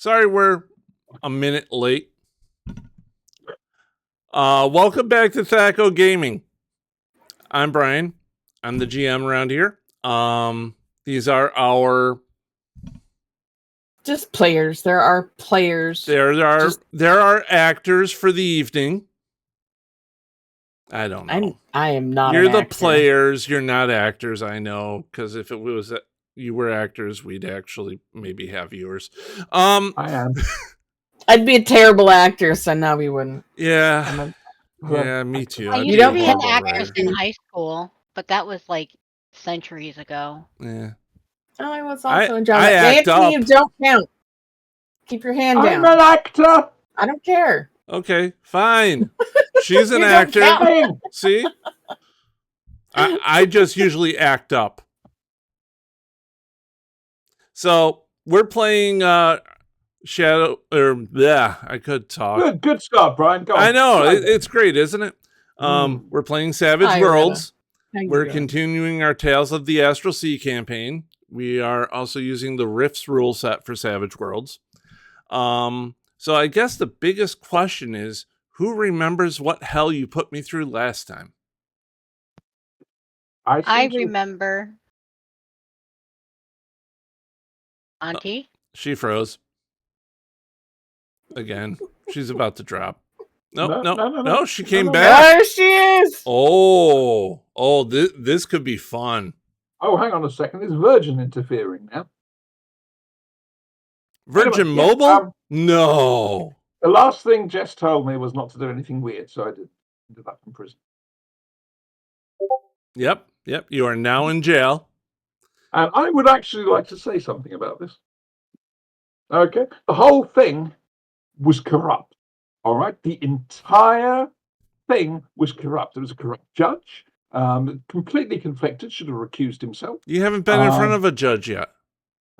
Sorry we're a minute late. Welcome back to Thaco Gaming. I'm Brian. I'm the GM around here. These are our just players. There are players. There are actors for the evening. I don't know. I am not. You're an the actor. players. You're not actors. I know, because if it was that you were actors, we'd actually maybe have viewers. I am. I'd be a terrible actor, so no, we wouldn't. Yeah, me too. I used to be an actress in high school, but that was like centuries ago. Yeah. Oh, I was also in drama. Anthony, you don't count. Keep your hand down. I'm an actor. I don't care. Okay, fine. She's an actor. See? I just usually act up. So we're playing Shadow I could talk. Good start, Brian. Go on. I know, it's great, isn't it? We're playing Savage Worlds. We're continuing our Tales of the Astral Sea campaign. We are also using the Rifts rule set for Savage Worlds. So I guess the biggest question is, who remembers what hell you put me through last time? I remember. Auntie? She froze. Again. She's about to drop. No, she came back. There she is. Oh, this could be fun. Oh, hang on a second. Is Virgin interfering now? Virgin Mobile? No. The last thing Jess told me was not to do anything weird, so I did that from prison. Yep. You are now in jail. And I would actually like to say something about this. Okay? The whole thing was corrupt. All right? The entire thing was corrupt. There was a corrupt judge, completely conflicted, should have recused himself. You haven't been in front of a judge yet.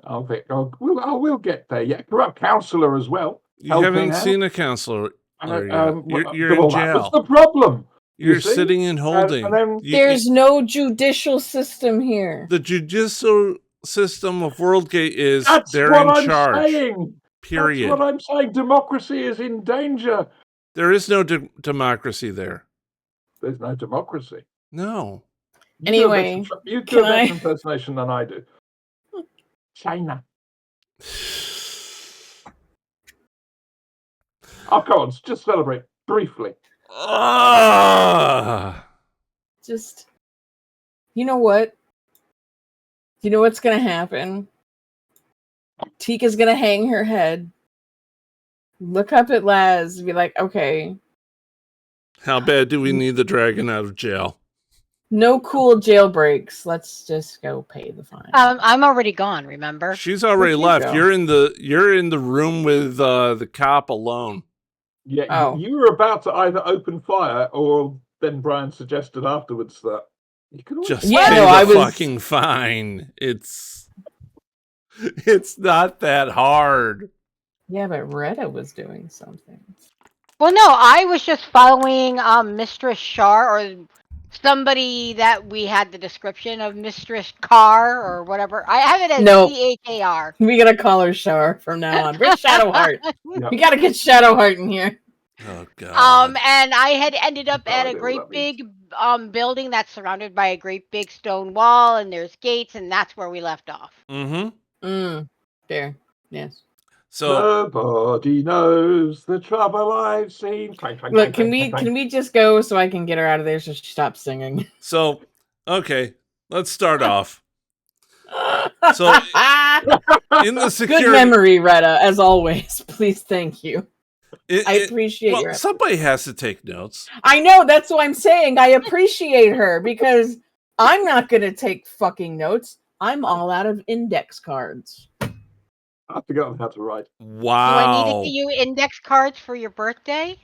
We'll get there. Yeah, corrupt counselor as well. You haven't seen a counselor. You're in jail. What's the problem? You're sitting in holding. There's no judicial system here. The judicial system of Worldgate is they're in charge. Period. That's what I'm saying. Democracy is in danger. There is no democracy there. There's no democracy. No. Anyway, you do a better impersonation than I do. China. Oh, come on, just celebrate briefly. Just, you know what? You know what's going to happen? Tika's going to hang her head, look up at Laz, and be like, okay. How bad do we need the dragon out of jail? No cool jailbreaks. Let's just go pay the fine. I'm already gone, remember? She's already left. You're in the room with the cop alone. Yeah, you were about to either open fire or then Brian suggested afterwards that you could just pay the fucking fine. It's not that hard. Yeah, but Retta was doing something. Well, no, I was just following Mistress Shar or somebody that we had the description of Mistress Carr or whatever. I have it as C-H-A-R. We gotta call her Shar from now on. Where's Shadowheart? We gotta get Shadowheart in here. Oh god. And I had ended up at a great big building that's surrounded by a great big stone wall, and there's gates, and that's where we left off. There. Yes. So nobody knows the trouble I've seen. Look, can we just go so I can get her out of there so she stops singing? So, okay, let's start off. So, in the security... Good memory, Retta, as always. Please, thank you. I appreciate your... Somebody has to take notes. I know, that's what I'm saying. I appreciate her, because I'm not going to take fucking notes. I'm all out of index cards. I forgot how to write. Wow. Do I need to give you index cards for your birthday?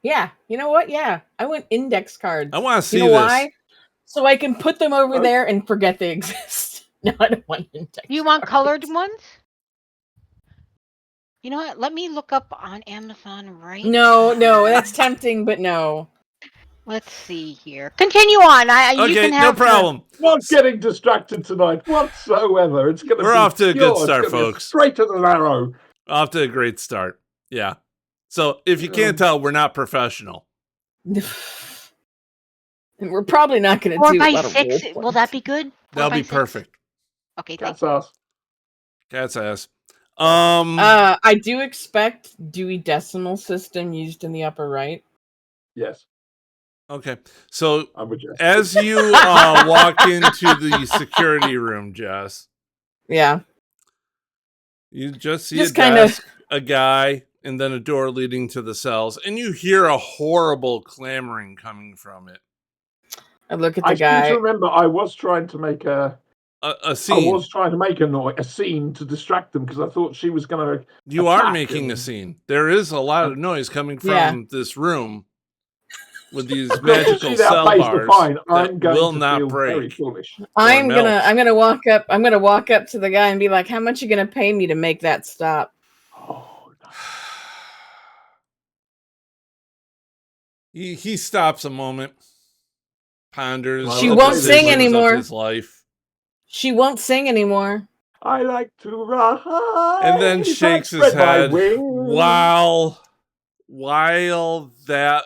Yeah. You know what? Yeah. I want index cards. I want to see this. Why? So I can put them over there and forget they exist. No, I don't want index You want colored ones? You know what? Let me look up on Amazon right now. No, that's tempting, but no. Let's see here. Continue on. Okay, you can have no problem. Not getting distracted tonight whatsoever. We're off to a good start, folks. Straight to the arrow. Off to a great start. Yeah. So if you can't tell, we're not professional. And we're probably not going to 4 do by a lot of 6. role Will that be good? 4 That'll by be 6? perfect. Okay, thank That's us. Cat's ass. I do expect Dewey Decimal System used in the upper right. Yes. Okay. So I'm with Jess. as you walk into the security room, Jess, Yeah. you just see Just a kinda- desk, a guy, and then a door leading to the cells, and you hear a horrible clamoring coming from it. I look at the I guy. seem to remember I was trying to make A I scene. was trying to make a scene to distract them because I thought she was going to. You are making a scene. There is a lot of noise coming from this room with these magical cell bars that will not break. I'm gonna walk up. I'm gonna walk up to the guy and be like, "How much are you gonna pay me to make that stop?" Oh, no. He stops a moment, ponders. She won't sing anymore. His life. She won't sing anymore. I like to ride. And then shakes his head. While that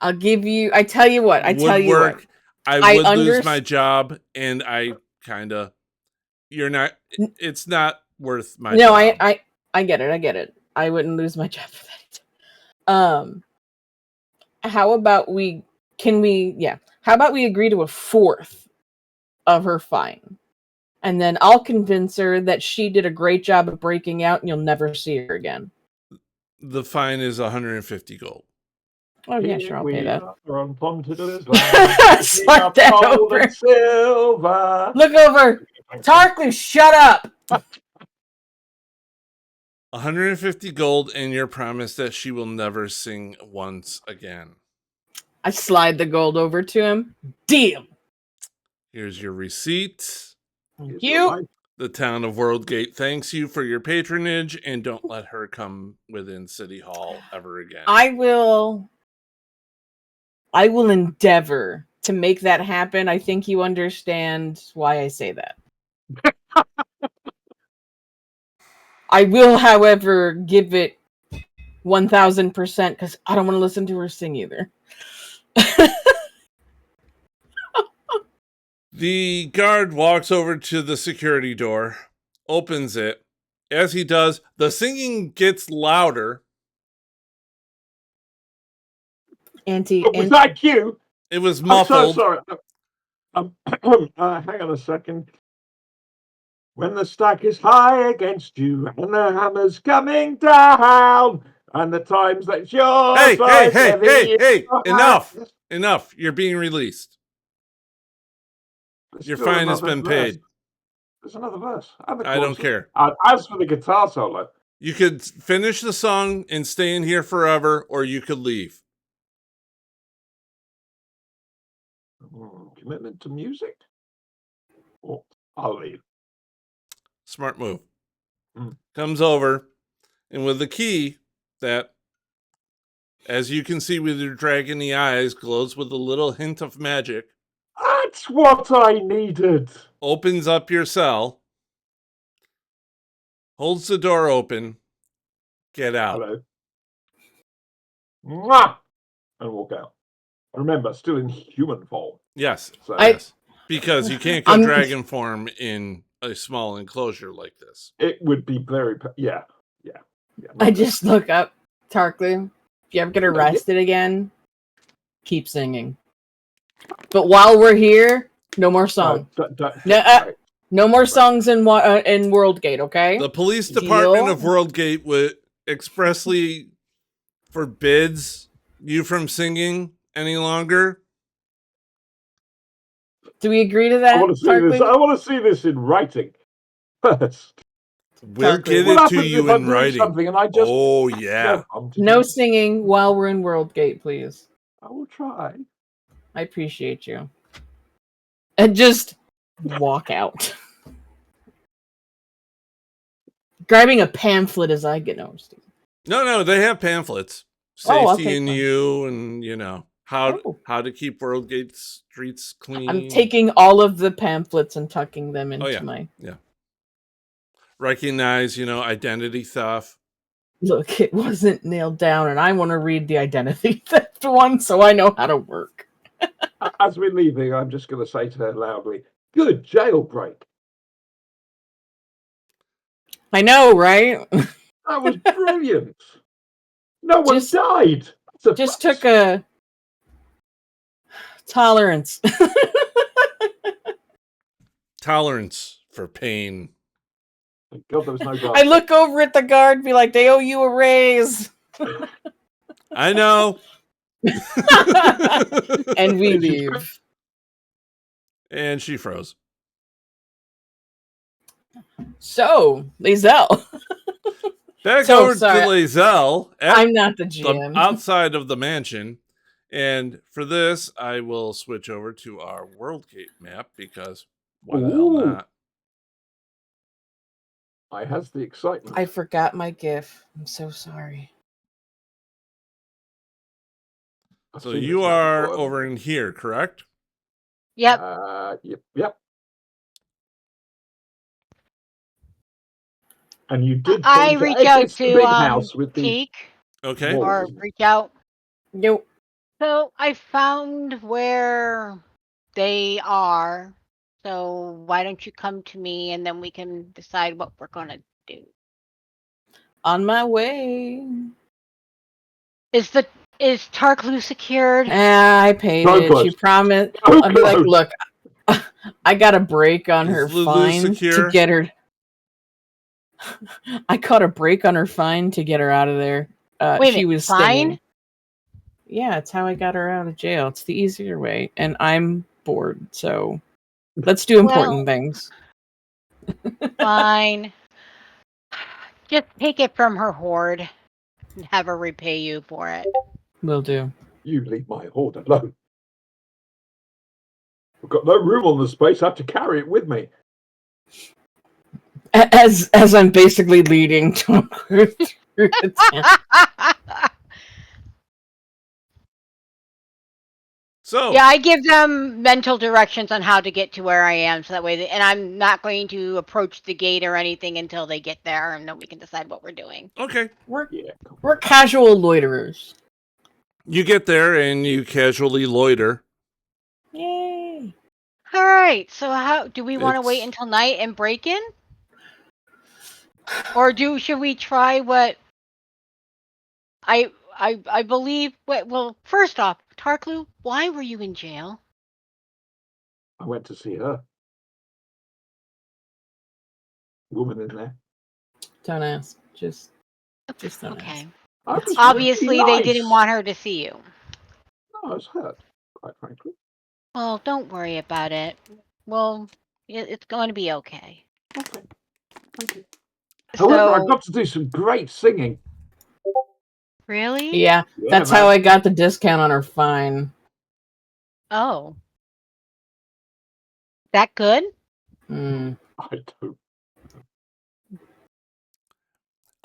I'll give you. I tell you what. I tell you what. I would lose my job, and I kind of. You're not. It's not worth my. No, job. I get it. I get it. I wouldn't lose my job for that. How about we? Can we? Yeah. How about we agree to a fourth of her fine, and then I'll convince her that she did a great job of breaking out, and you'll never see her again. The fine is 150 gold. Oh yeah, sure, I'll pay that. Slide that over. Silver. Look over. Tarkley, shut up. 150 gold, and your promise that she will never sing once again. I slide the gold over to him. Deal. Here's your receipt. Thank you. The town of Worldgate thanks you for your patronage, and don't let her come within City Hall ever again. I will endeavor to make that happen. I think you understand why I say that. I will, however, give it 1,000% because I don't want to listen to her sing either. The guard walks over to the security door, opens it. As he does, the singing gets louder. Was that you? It was muffled. I'm so sorry. Hang on a second. When the stack is high against you and the hammer's coming down and the times that you're Hey, enough. You're being released. Your fine has been paid. There's another verse. I don't care. As for the guitar solo, you could finish the song and stay in here forever, or you could leave. Commitment to music? Oh, I'll leave. Smart move. Comes over, and with the key that, as you can see with your dragon, the eyes glows with a little hint of magic. That's what I needed. Opens up your cell. Holds the door open. Get out. Hello. Mwah! And walk out. Remember, still in human form. Yes. So, yes. Because you can't go dragon form in a small enclosure like this. It would be very... Yeah. I just look up, Tarkley. If you ever get arrested again, keep singing. But while we're here, no more song. No more songs in Worldgate, okay? The police department of Worldgate would expressly forbids you from singing any longer. Do we agree to that? I want to see this. I want to see this in writing first. We'll get it to you in writing. And I just, oh yeah. No singing while we're in Worldgate, please. I will try. I appreciate you. And just walk out. Grabbing a pamphlet as I get noticed. No, they have pamphlets. Safety in you, and how to keep Worldgate streets clean. I'm taking all of the pamphlets and tucking them into my. Yeah. recognize, identity theft. Look, it wasn't nailed down, and I want to read the identity theft one so I know how to work. As we're leaving, I'm just going to say to her loudly, "Good jailbreak." I know, right? That was brilliant. No one died. Just took a tolerance. Tolerance for pain. Thank God there was no guard. I look over at the guard, be like, they owe you a raise. I know. And we leave. And she froze. So, Lazelle. Back over to Lazelle. I'm not the GM. Outside of the mansion. And for this, I will switch over to our Worldgate map because why the hell not? I has the excitement. I forgot my GIF. I'm so sorry. So you are over in here, correct? Yep. Yep. And you did. I reach out to Teak. Okay. Or reach out. Nope. So I found where they are. So why don't you come to me and then we can decide what we're gonna do. On my way. Is Tarklu secured? I paid it. You promised. I'll be like, look, I got a break on her fine to get her. I caught a break on her fine to get her out of there. She was fine. Yeah, it's how I got her out of jail. It's the easier way, and I'm bored, so let's do important things. Fine. Just take it from her hoard and have her repay you for it. Will do. You leave my hoard alone. I've got no room on the space. I have to carry it with me. As I'm basically leading Tom Cruise through the town. So yeah, I give them mental directions on how to get to where I am, so that way, and I'm not going to approach the gate or anything until they get there, and then we can decide what we're doing. Okay, we're casual loiterers. You get there and you casually loiter. Yay! All right. So how do we want to wait until night and break in, or should we try what I believe? Well, first off, Tarklu, why were you in jail? I went to see her. Woman in there. Don't ask. Just don't ask. Obviously, really nice. They didn't want her to see you. No, I was hurt, quite frankly. Well, don't worry about it. Well, it's going to be okay. Okay. However, I got to do some great singing. Really? Yeah, that's how I got the discount on her fine. Oh. That good? I don't.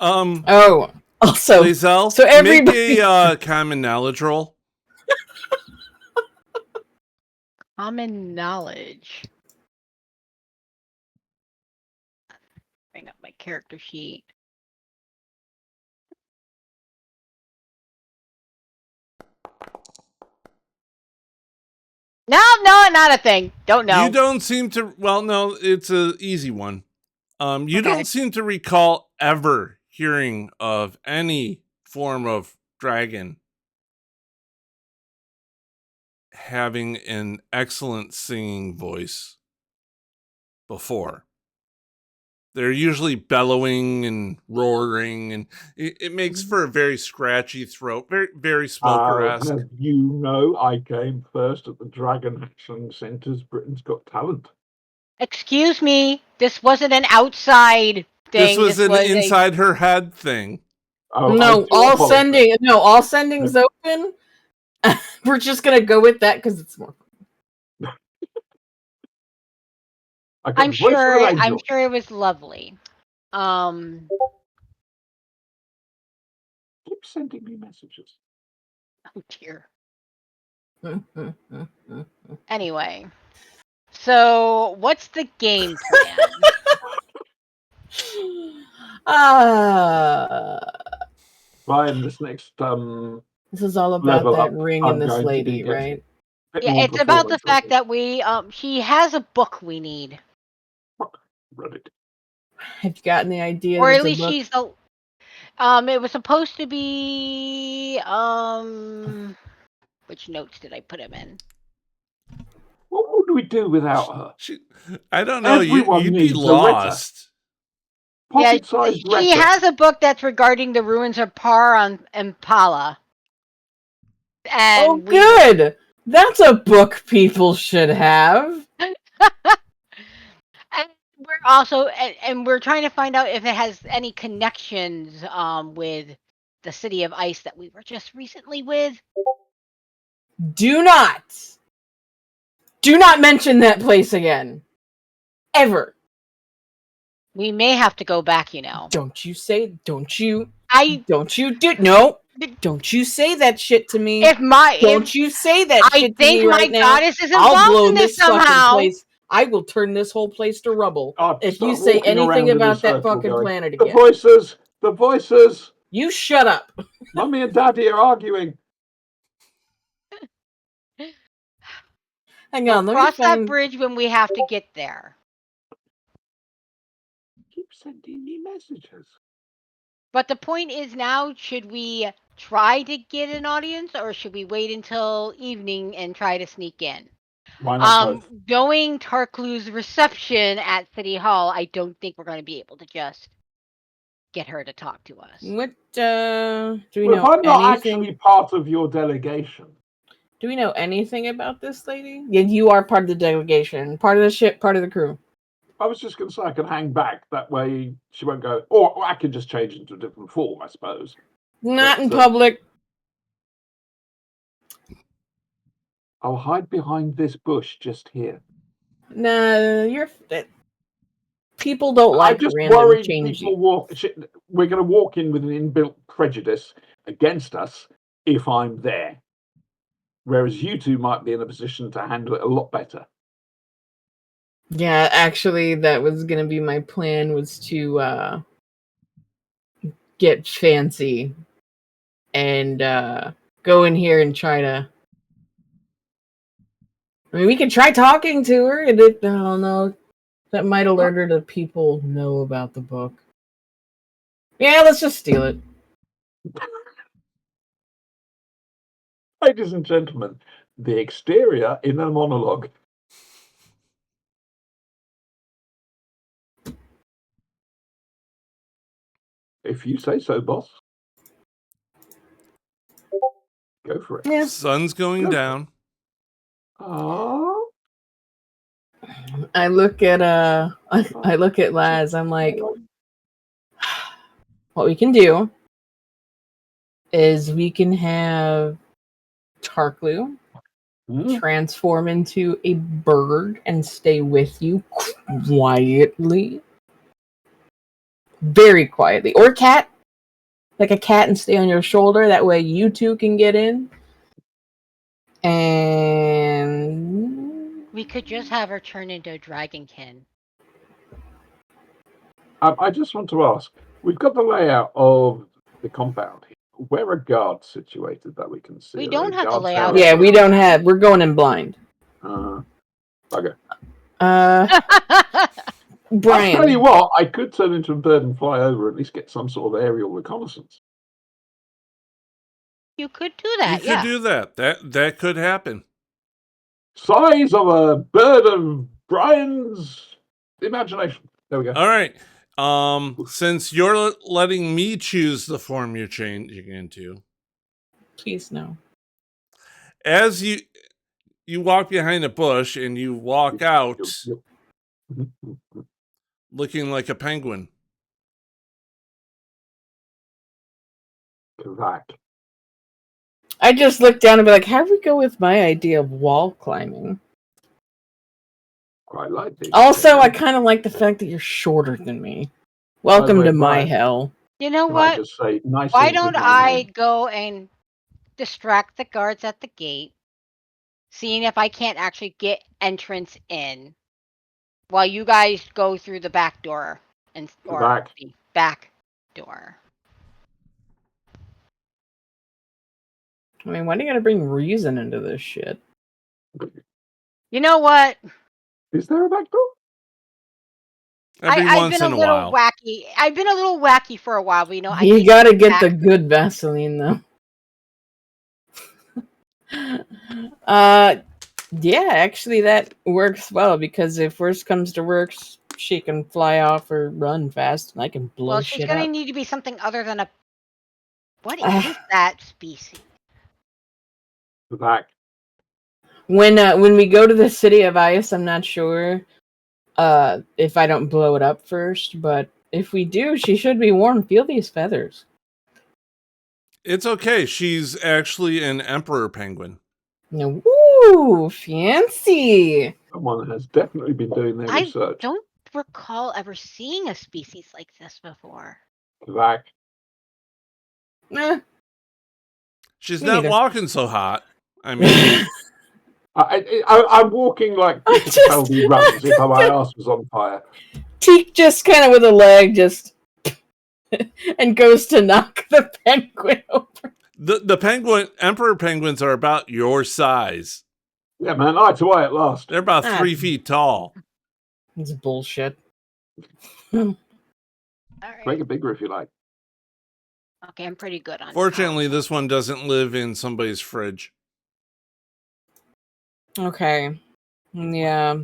Oh, also, Lazelle, so everybody make a common knowledge roll. Common knowledge. Bring up my character sheet. No, not a thing. Don't know. You don't seem to. Well, no, it's an easy one. You don't seem to recall ever hearing of any form of dragon having an excellent singing voice before. They're usually bellowing and roaring, and it makes for a very scratchy throat, very, very smoker-esque. You know, I came first at the Dragon Action Centre's Britain's Got Talent. Excuse me, this wasn't an outside thing. This was an inside her head thing. Oh, no, all sending's open. We're just gonna go with that because it's more fun. I'm sure it was lovely. Keep sending me messages. Oh dear. Anyway, so what's the game plan? Brian, this next this is all about level that up, ring I'm and this going to be lady, getting right? a bit Yeah, more it's about the performance, I fact think. that we she has a book we need. Reddit. Have you gotten the idea? Or that at the least book... she's the it was supposed to be which notes did I put him in? What would we do without her? I don't know. Everyone You'd be needs a Ritter. lost. Pocket-sized Yeah, she Ritter. has a book that's regarding the ruins of Par on Impala. And good. That's a book people should have. And we're also and we're trying to find out if it has any connections with the City of Ice that we were just recently with. Do not mention that place again. Ever. We may have to go back, Don't you say no. Don't you say that shit to me. Don't you say that shit to me right now. Goddess is I'll involved blow in this fucking somehow. place. I will turn this whole place to rubble if you Start say walking anything around in a about that circle fucking going, planet The again. voices. You shut up. Mummy and Daddy are arguing. Hang on, We'll let me cross that find... bridge when we have to get there. Keep sending me messages. But the point is now, should we try to get an audience or should we wait until evening and try to sneak in? Why not both? Knowing Tarklu's reception at City Hall, I don't think we're going to be able to just get her to talk to us. What do we Well, know if I'm not anything? actually part of your delegation. Do we know anything about this lady? Yeah, you are part of the delegation, part of the ship, part of the crew. I was just going to say I can hang back. That way she won't go. Or I can just change into a different form, I suppose. Not in public. I'll hide behind this bush just here. Nah, people don't like I'm just random worried changes. we're going to walk in with an inbuilt prejudice against us if I'm there. Whereas you two might be in a position to handle it a lot better. Yeah, actually, that was going to be my plan, was to get fancy and go in here and try to... I mean, we could try talking to her, and I don't know, that might alert her that people know about the book. Yeah, let's just steal it. Ladies and gentlemen, the exterior in a monologue. If you say so, boss. Go for it. Yeah. Sun's going down. Oh. I look at Laz. I'm like, what we can do is we can have Tarklu transform into a bird and stay with you quietly. Very quietly. Or cat. Like a cat, and stay on your shoulder. That way you two can get in. And we could just have her turn into a dragonkin. I just want to ask, we've got the layout of the compound here. Where are guards situated that we can see? We don't have the layout. Yeah, we don't have. We're going in blind. Okay. Brian. I'll tell you what, I could turn into a bird and fly over, at least get some sort of aerial reconnaissance. You could do that. You could do that. That could happen. Size of a bird of Brian's imagination. There we go. All right. Since you're letting me choose the form you're changing into, please no. As you walk behind a bush and you walk out looking like a penguin. Correct. I just look down and be like, how do we go with my idea of wall climbing? Quite like it. Also, I kind of like the fact that you're shorter than me. Welcome to my hell. You know what? Why don't I go and distract the guards at the gate, seeing if I can't actually get entrance in, while you guys go through the back door or the back door. I mean, why do you gotta bring reason into this shit? You know what? Is there a back door? I've been a little wacky. I've been a little wacky for a while, but you gotta get the good Vaseline though. Yeah, actually that works well because if worst comes to worst, she can fly off or run fast and I can blow shit up. Well, she's gonna need to be something other than a. What is that species? Back. When we go to the City of Ice, I'm not sure if I don't blow it up first, but if we do, she should be warm. Feel these feathers. It's okay. She's actually an emperor penguin. Woo! Fancy! Someone has definitely been doing their research. I don't recall ever seeing a species like this before. Back. She's not walking so hot. I mean... I'm walking like Peter runs if my ass was on fire. Teak just kind of with a leg just and goes to knock the penguin over. The emperor penguins are about your size. Yeah, man, eye to eye at last. They're about 3 feet tall. It's bullshit. All right. Make it bigger if you like. Okay, I'm pretty good on. Fortunately, this one doesn't live in somebody's fridge. Okay. Yeah.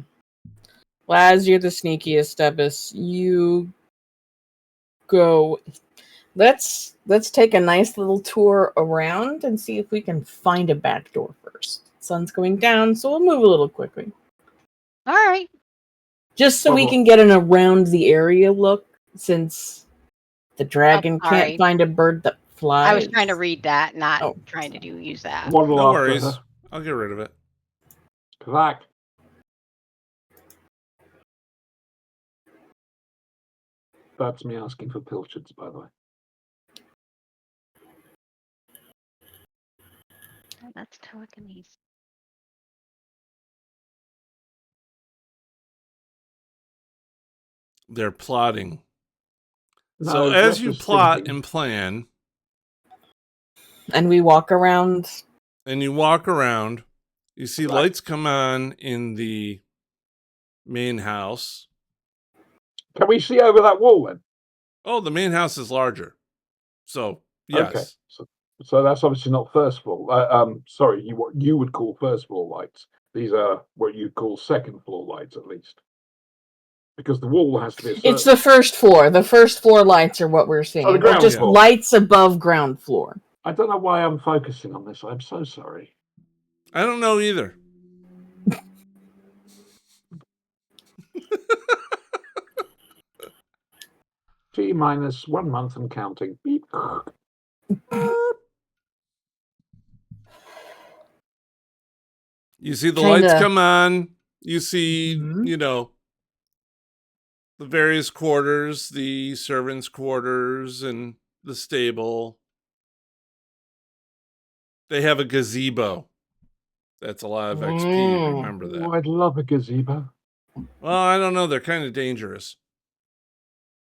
Laz, you're the sneakiest of us. You go. Let's take a nice little tour around and see if we can find a back door first. Sun's going down, so we'll move a little quickly. All right. Just so we can get an around the area look, since the dragon can't find a bird that flies. I was trying to read that, not trying to use that. No worries. I'll get rid of it. Back. That's me asking for pilchards, by the way. Oh, that's telekinesis. They're plotting. So as you plot and plan... And we walk around... You see lights come on in the main house. Can we see over that wall then? Oh, the main house is larger. So, yes. Okay. So that's obviously not first floor. Sorry, what you would call first floor lights. These are what you call second floor lights, at least. Because the wall has to be It's the first floor. The first floor lights are what we're seeing. Oh, They're just lights above ground floor. I don't know why I'm focusing on this. I'm so sorry. I don't know either. T minus 1 month and counting. Beep. You see the lights come on. You see, the various quarters, the servants' quarters and the stable. They have a gazebo. That's a lot of XP. Remember that. Oh, I'd love a gazebo. Well, I don't know. They're kind of dangerous.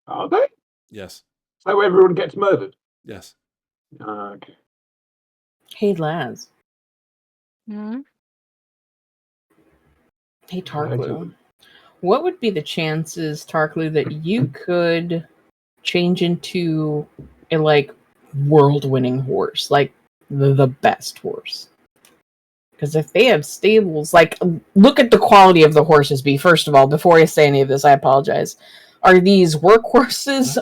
Are they? Yes. So everyone gets murdered? Yes. Okay. Hey, Laz. Hmm? Hey, Tarklu. What would be the chances, Tarklu, that you could change into a, world-winning horse? Like, the best horse? Because if they have stables, look at the quality of the horses. First of all, before I say any of this, I apologize. Are these workhorses?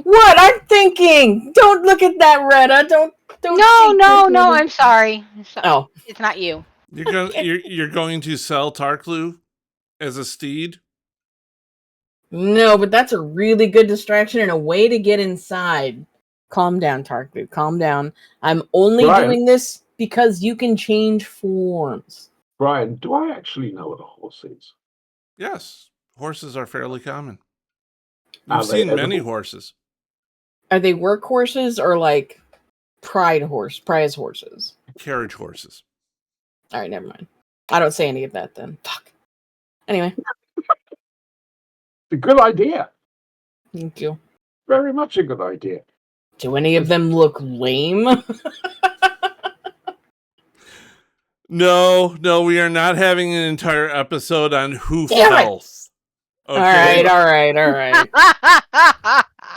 What? I'm thinking. Don't look at that, Retta. Don't. No. I'm sorry. Oh, it's not you. You're going to sell Tarklu as a steed? No, but that's a really good distraction and a way to get inside. Calm down, Tarklu. Calm down. I'm only doing this because you can change forms. Brian, do I actually know what a horse is? Yes. Horses are fairly common. You've seen many horses. Are they work horses or prize horses? Carriage horses. All right, never mind. I don't say any of that then. Fuck. Anyway. It's a good idea. Thank you. Very much a good idea. Do any of them look lame? No, we are not having an entire episode on hoof health. Okay. All right.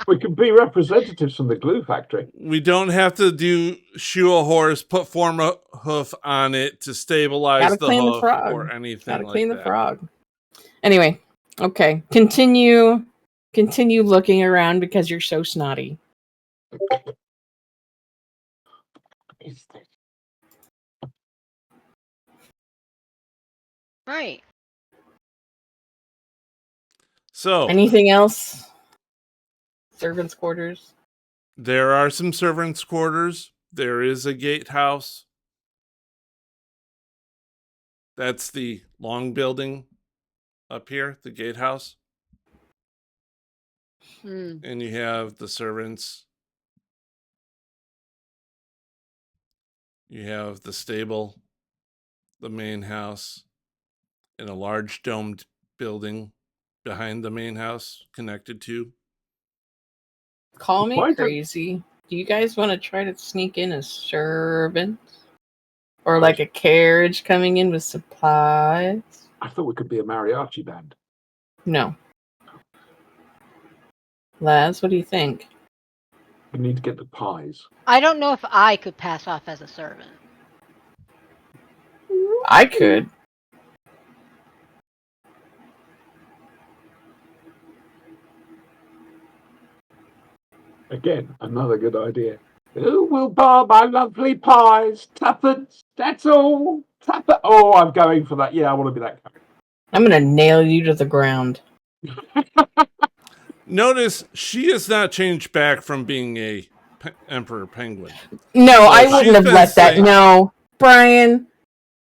We can be representatives from the glue factory. We don't have to shoe a horse, put form a hoof on it to stabilize the hoof or anything like that. Gotta clean the frog. Anyway, okay. Continue looking around because you're so snotty. Right. So, anything else? Servants' quarters? There are some servants' quarters. There is a gatehouse. That's the long building up here, the gatehouse. And you have the servants. You have the stable, the main house, and a large domed building behind the main house connected to. Call me crazy. Do you guys want to try to sneak in as servants? Or like a carriage coming in with supplies? I thought we could be a mariachi band. No. Laz, what do you think? We need to get the pies. I don't know if I could pass off as a servant. I could. Again, another good idea. Who will buy my lovely pies? Tuppence, that's all. Tuppence. Oh, I'm going for that. Yeah, I want to be that guy. I'm going to nail you to the ground. Notice she has not changed back from being a emperor penguin. No, so I wouldn't have let that. No, Brian,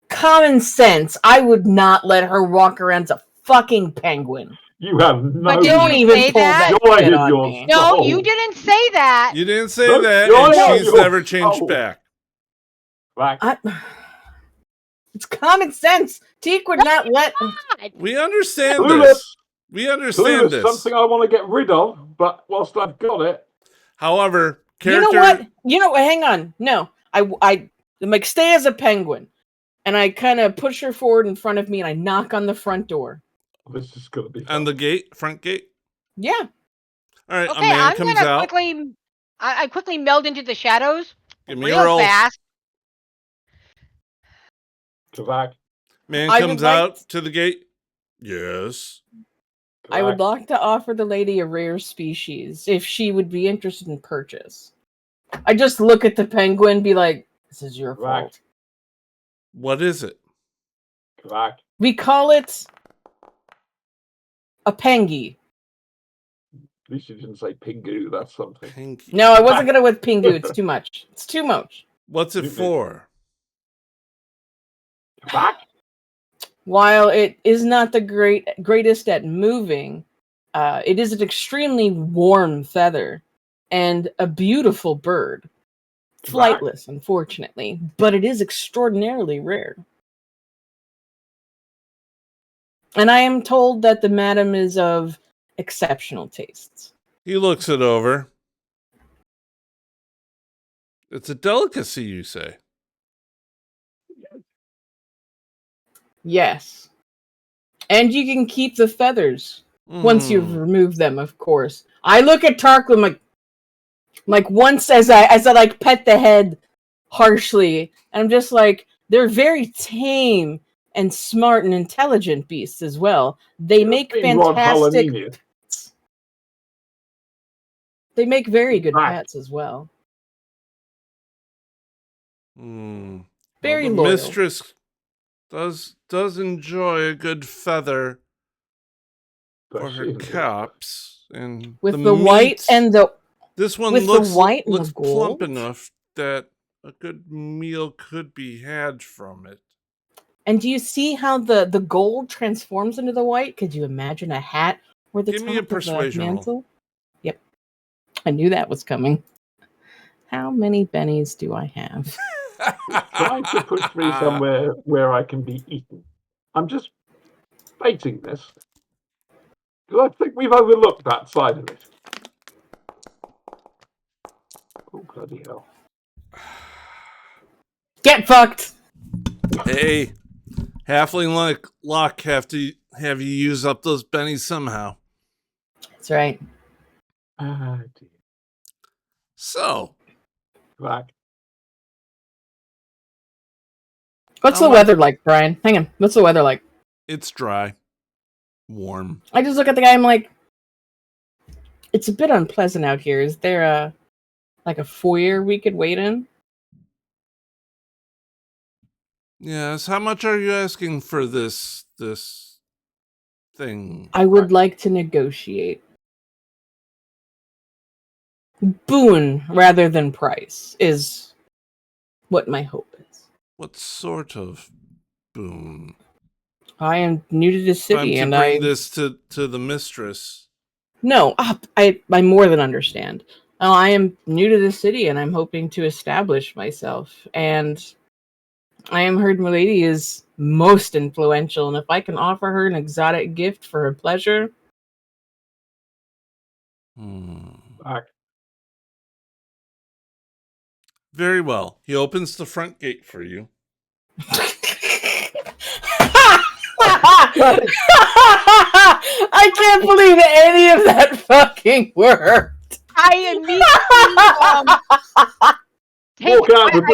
common sense. I would not let her walk around as a fucking penguin. You have no. But don't even pull that shit on me. No, you didn't say that. You didn't say that, and she's never changed back. It's common sense. Teak would not let. We understand this. We understand this. Something I want to get rid of, but whilst I've got it. However, character. You know what? Hang on. No, I'm like, stay as a penguin, and I kind of push her forward in front of me, and I knock on the front door. This is gonna be fun. On the gate, front gate. Yeah. All right. Okay, a man comes out. I quickly meld into the shadows. Give me a roll. Fast. Back. Man comes out to the gate. Yes. I would like to offer the lady a rare species if she would be interested in purchase. I just look at the penguin, be like, "This is your fault." What is it? Correct. We call it a pengy. At least you didn't say pingu. That's something. Pingy. No, I wasn't gonna with pingu. It's too much. It's too much. What's it for? Back. While it is not the greatest at moving, it is an extremely warm feather and a beautiful bird. Flightless, unfortunately, but it is extraordinarily rare. And I am told that the madam is of exceptional tastes. He looks it over. It's a delicacy, you say? Yes. And you can keep the feathers once you've removed them, of course. I look at Tarquin like once as I like pet the head harshly, and I'm just like, they're very tame and smart and intelligent beasts as well. They make fantastic pets. They make very good pets as well. Very loyal. Mistress does enjoy a good feather for her caps, and with the white and the this one looks plump enough that a good meal could be had from it. And do you see how the gold transforms into the white? Could you imagine a hat or the top of the mantle? Yep, I knew that was coming. How many bennies do I have? Trying to push me somewhere where I can be eaten. I'm just fighting this. Because I think we've overlooked that side of it. Oh, bloody hell. Get fucked! Hey, halfling luck have to have you use up those bennies somehow. That's right. Ah, dear. So, Back. What's the weather like, Brian? Hang on. What's the weather like? it's dry, warm. I just look at the guy, I'm like, it's a bit unpleasant out here. Is there a foyer we could wait in? Yes. How much are you asking for this thing? I would like to negotiate. Boon rather than price is what my hope is. What sort of boon? I am new to the city, Time and to bring this to the mistress. No, I more than understand. I am new to the city, and I'm hoping to establish myself. And I am heard Milady is most influential, and if I can offer her an exotic gift for her pleasure... Back. Very well. He opens the front gate for you. I can't believe any of that fucking worked. I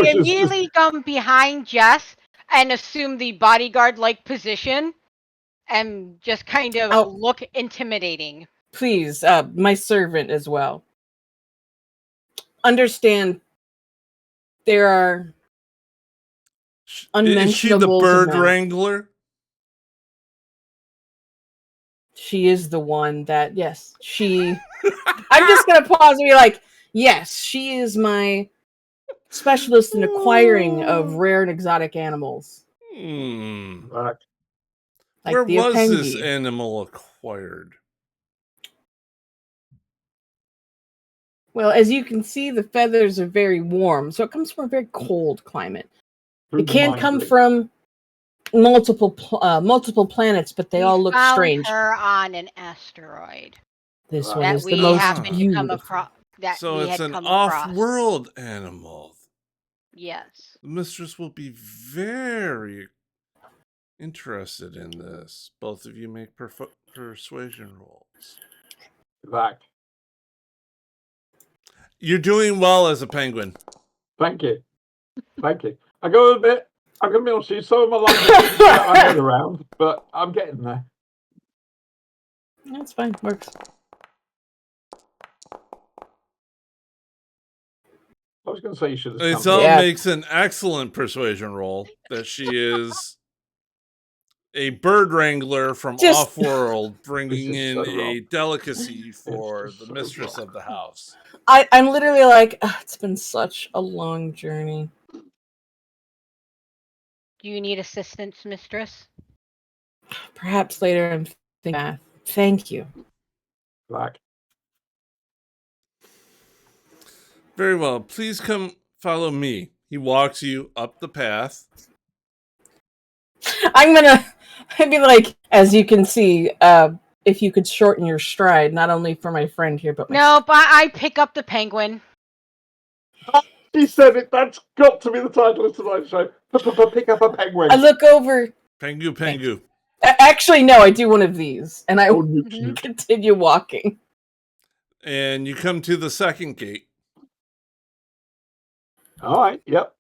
immediately come behind Jess and assume the bodyguard-like position and just kind of look intimidating. Please, my servant as well. Understand, there are unmentionables. Is she the bird wrangler? She is the one that, yes, she... I'm just going to pause and be like, yes, she is my specialist in acquiring of rare and exotic animals. Back. Like where the was Appenga. this animal acquired? Well, as you can see, the feathers are very warm, so it comes from a very cold climate. It can come from multiple planets, but they all look strange. Found her on an asteroid. This one is the most beautiful. So it's an off-world animal. Yes. The mistress will be very interested in this. Both of you make persuasion rolls. Back. You're doing well as a penguin. Thank you. Thank you. I go a bit. I'm going to be honest with you. Some of my language is my head around, but I'm getting there. That's fine. Works. I was going to say you should have. Isel makes an excellent persuasion roll that she is a bird wrangler from off-world, bringing in a delicacy for the mistress of the house. I'm literally like, it's been such a long journey. Do you need assistance, mistress? Perhaps later I'm thinking, thank you. Black. Very well. Please come follow me. He walks you up the path. I'd be like, as you can see, if you could shorten your stride, not only for my friend here, but nope, I pick up the penguin. She said it. That's got to be the title of tonight's show. Pick up a penguin. I look over. Pengu. Actually, no, I do one of these, and I continue walking. And you come to the second gate. All right. Yep.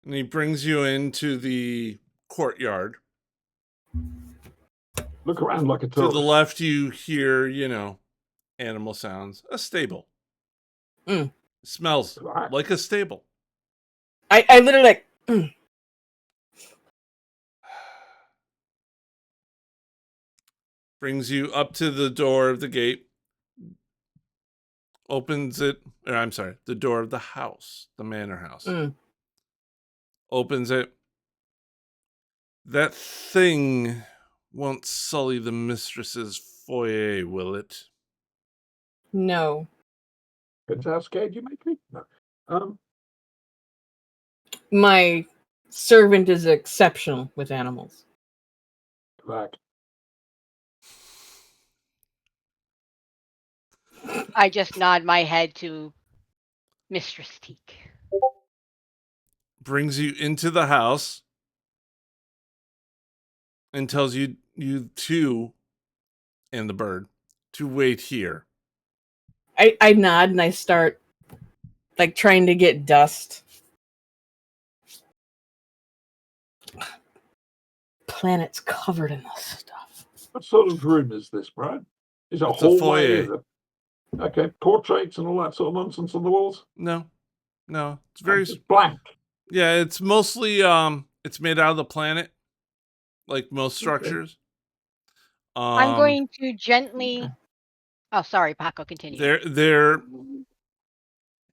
And he brings you into the courtyard. Look around like a tourist. To the left, you hear, animal sounds. A stable. Smells like a stable. I literally like... Brings you up to the door of the gate. Opens it. The door of the house. The manor house. Opens it. That thing won't sully the mistress's foyer, will it? No. That's how scared you make me? No. My servant is exceptional with animals. Black. I just nod my head to Mistress Teak. Brings you into the house and tells you two and the bird to wait here. I nod and I start like trying to get dust. Planet's covered in this stuff. What sort of room is this, Brad? Is it a hallway? Okay, portraits and all that sort of nonsense on the walls? No, it's very blank. Yeah, it's mostly it's made out of the planet, like most structures. I'm going to gently. Oh, sorry, Paco. Continue.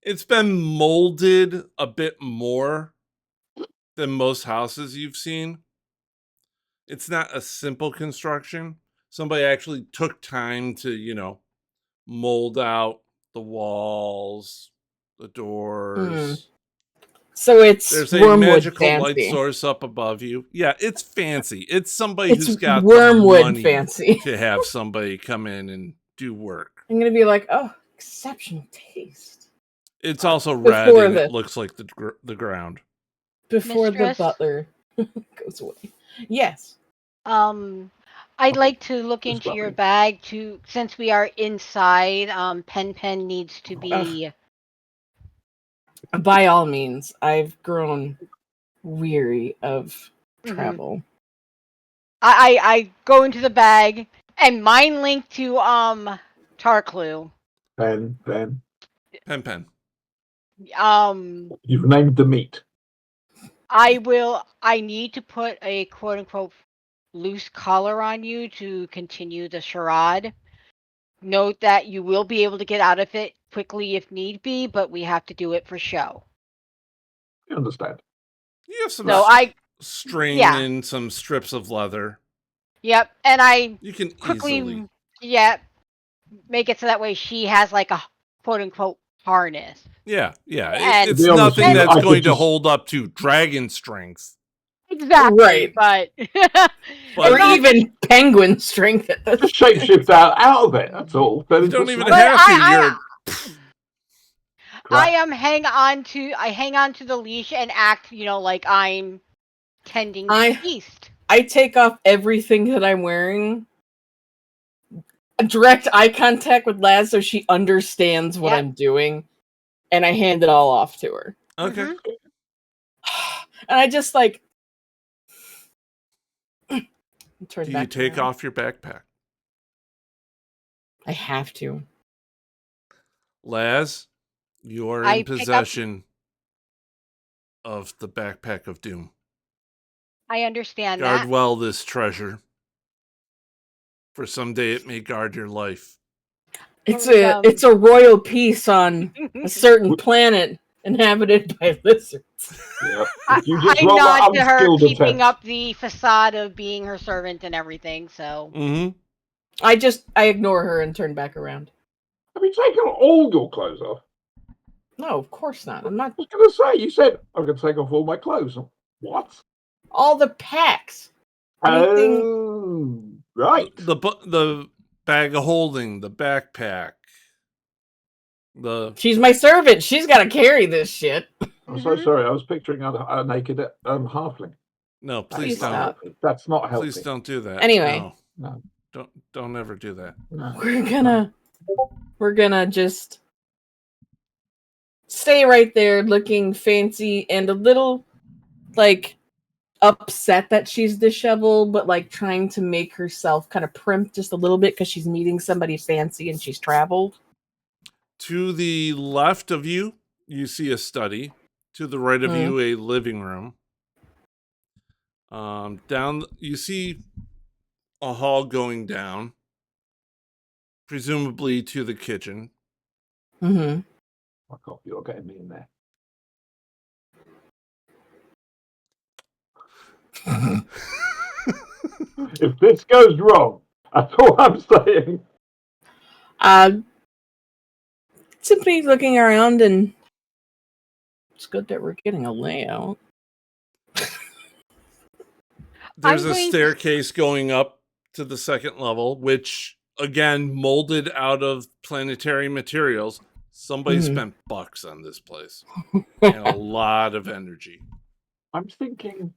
It's been molded a bit more than most houses you've seen. It's not a simple construction. Somebody actually took time to, mold out the walls, the doors. So there's a magical fancy. light source up above you. Yeah, it's fancy. It's somebody who's got wormwood the money fancy to have somebody come in and do work. I'm gonna be like, oh, exceptional taste. It's also red and it looks like the ground. Before Mistress? The butler goes away. Yes. I'd like to look into your bag since we are inside. Pen needs to be. By all means, I've grown weary of travel. I go into the bag and mind link to Tarklu. Pen. You've named the meat. I need to put a quote unquote loose collar on you to continue the charade. Note that you will be able to get out of it quickly if need be, but we have to do it for show. You understand? You have some string and some strips of leather. Yep, and you can quickly easily make it so that way she has like a quote unquote harness. Yeah. It's nothing that's going to hold up to dragon strength. Exactly, right. but or even penguin strength. Just shapeshift out of it. That's all. You don't even have to. I hang on to the leash and act, like I'm tending to the feast. I take off everything that I'm wearing. Direct eye contact with Laz so she understands what I'm doing, and I hand it all off to her. Okay. And I just like. Do you take off your backpack? I have to. Laz, you are in possession of the backpack of doom. I understand that. Guard well this treasure. For someday it may guard your life. It's a royal piece on a certain planet inhabited by lizards. Yeah. I nod to her, keeping up the facade of being her servant and everything. So I ignore her and turn back around. Have you taken all your clothes off? No, of course not. I'm not. I was going to say, you said I'm going to take off all my clothes. What? All the packs. Oh, right. The bag of holding, the backpack. She's my servant. She's got to carry this shit. I'm so sorry. I was picturing a naked halfling. No, please don't. Stop. That's not healthy. Please don't do that. Anyway, no. Don't ever do that. No. We're gonna just stay right there, looking fancy and a little like upset that she's disheveled, but like trying to make herself kind of primp just a little bit because she's meeting somebody fancy and she's traveled. To the left of you, you see a study. To the right of you, a living room. Down, you see a hall going down, presumably to the kitchen. Mm-hmm. Fuck off, you're getting me in there. If this goes wrong, that's all I'm saying. Simply looking around, and it's good that we're getting a layout. There's a staircase going up to the second level, which again, molded out of planetary materials. Somebody spent bucks on this place. And a lot of energy. I'm thinking,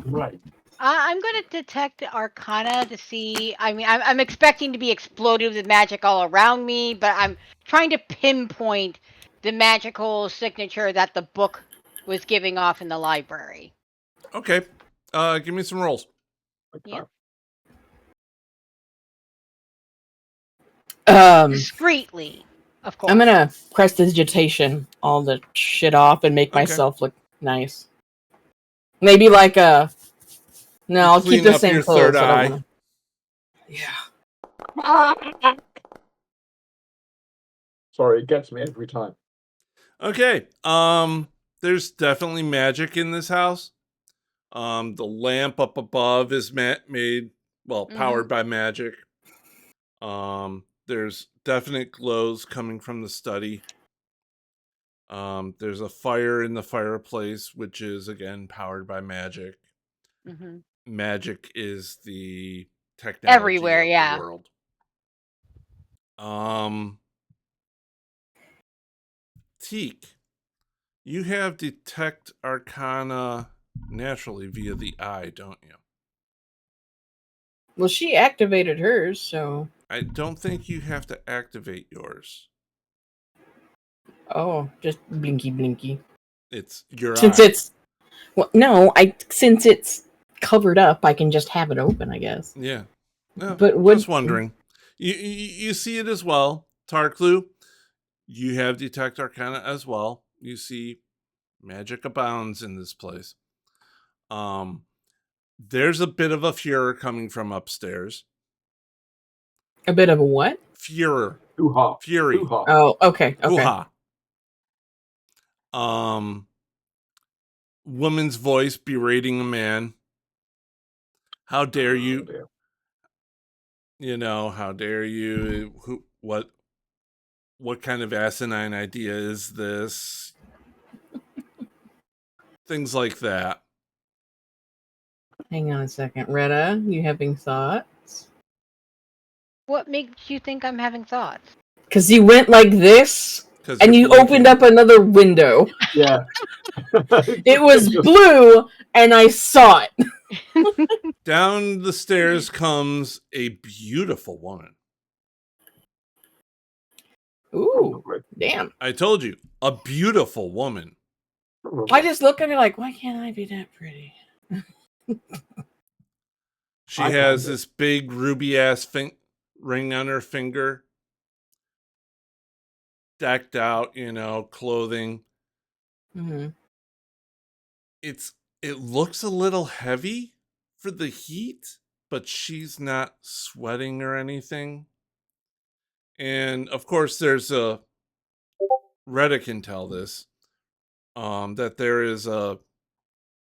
right. I'm going to detect Arcana to see. I mean, I'm expecting to be exploded with magic all around me, but I'm trying to pinpoint the magical signature that the book was giving off in the library. Okay. Give me some rolls. Okay. Discreetly, of course. I'm gonna prestidigitation all the shit off and make myself look nice. Maybe like a. No, I'll keep the same clothes. Third eye. Yeah. Sorry, it gets me every time. Okay. There's definitely magic in this house. The lamp up above is made powered by magic. There's definite glows coming from the study. There's a fire in the fireplace, which is again powered by magic. Magic is the technology everywhere, of yeah. the world. Teak, you have detect arcana naturally via the eye, don't you? Well, she activated hers, so. I don't think you have to activate yours. Oh, just blinky blinky. It's your since eye. It's well, no, since it's covered up, I can just have it open, I guess. Yeah. No, but just wondering. You see it as well, Tarklu. You have detect arcana as well. You see magic abounds in this place. There's a bit of a furor coming from upstairs. A bit of a what? Furor. Hoo-ha. Fury. Hoo-ha. Oh, okay. Hoo-ha. Woman's voice berating a man. How dare you? Dear. You know, how dare you? What kind of asinine idea is this? Things like that. Hang on a second. Retta, you having thoughts? What makes you think I'm having thoughts? Because you went like this, and you opened up another window. Yeah. It was blue, and I saw it. Down the stairs comes a beautiful woman. Ooh, damn. I told you, a beautiful woman. I just look at her like, why can't I be that pretty? She has this big ruby-ass ring on her finger. Decked out, clothing. Mm-hmm. It looks a little heavy for the heat, but she's not sweating or anything. And of course, there's Retta can tell this, that there is a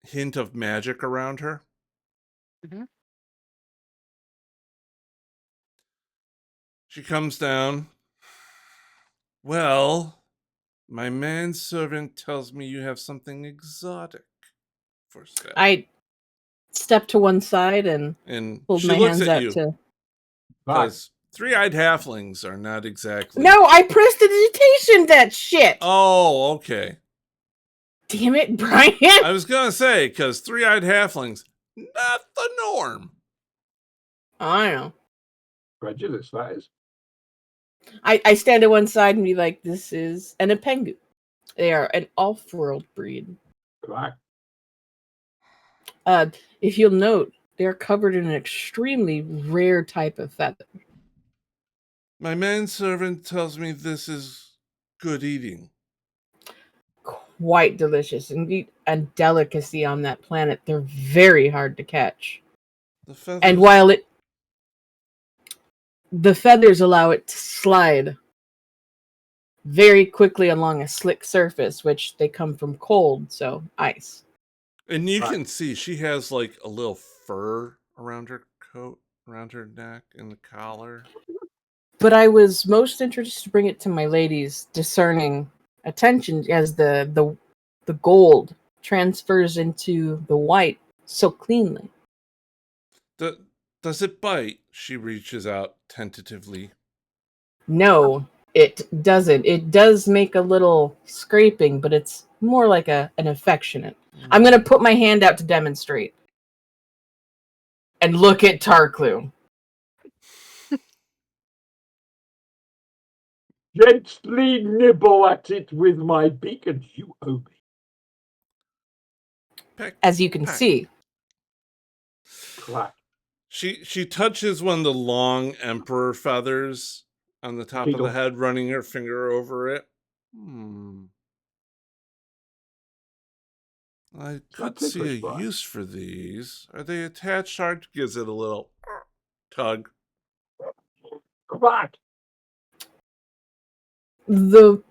hint of magic around her. She comes down. Well, my manservant tells me you have something exotic for sale. I stepped to one side and pulled my hands out to. Because three-eyed halflings are not exactly. No, I prestidigitation that shit. Oh, okay. Damn it, Brian. I was gonna say, because three-eyed halflings, not the norm. I know. Prejudice, that is. I stand at one side and be like, this is an Appenga. They are an off-world breed. Correct. If you'll note, they're covered in an extremely rare type of feather. My manservant tells me this is good eating. Quite delicious. Indeed, a delicacy on that planet. They're very hard to catch. And while the feathers allow it to slide very quickly along a slick surface, which they come from cold, so ice. And you can see she has like a little fur around her coat, around her neck, and the collar. But I was most interested to bring it to my ladies' discerning attention as the gold transfers into the white so cleanly. Does it bite? She reaches out tentatively. No, it doesn't. It does make a little scraping, but it's more like an affectionate. I'm going to put my hand out to demonstrate. And look at Tarklu. Gently nibble at it with my beak, and you owe me. Peck, as you can see. Clack. She touches one of the long emperor feathers on the top of the head, running her finger over it. I could see a use for these. Are they attached? Hard gives it a little tug. Clack. It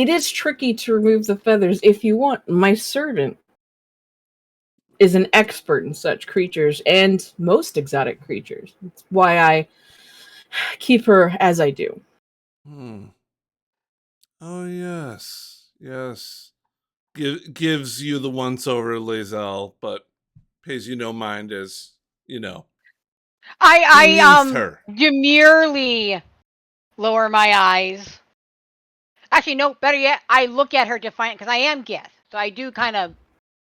is tricky to remove the feathers if you want. My servant is an expert in such creatures and most exotic creatures. That's why I keep her as I do. Oh, yes. Yes. Gives you the once over, Lae'zel, but pays you no mind as, you know. I demurely lower my eyes. Actually, no, better yet, I look at her defiant because I am Gith. So I do kind of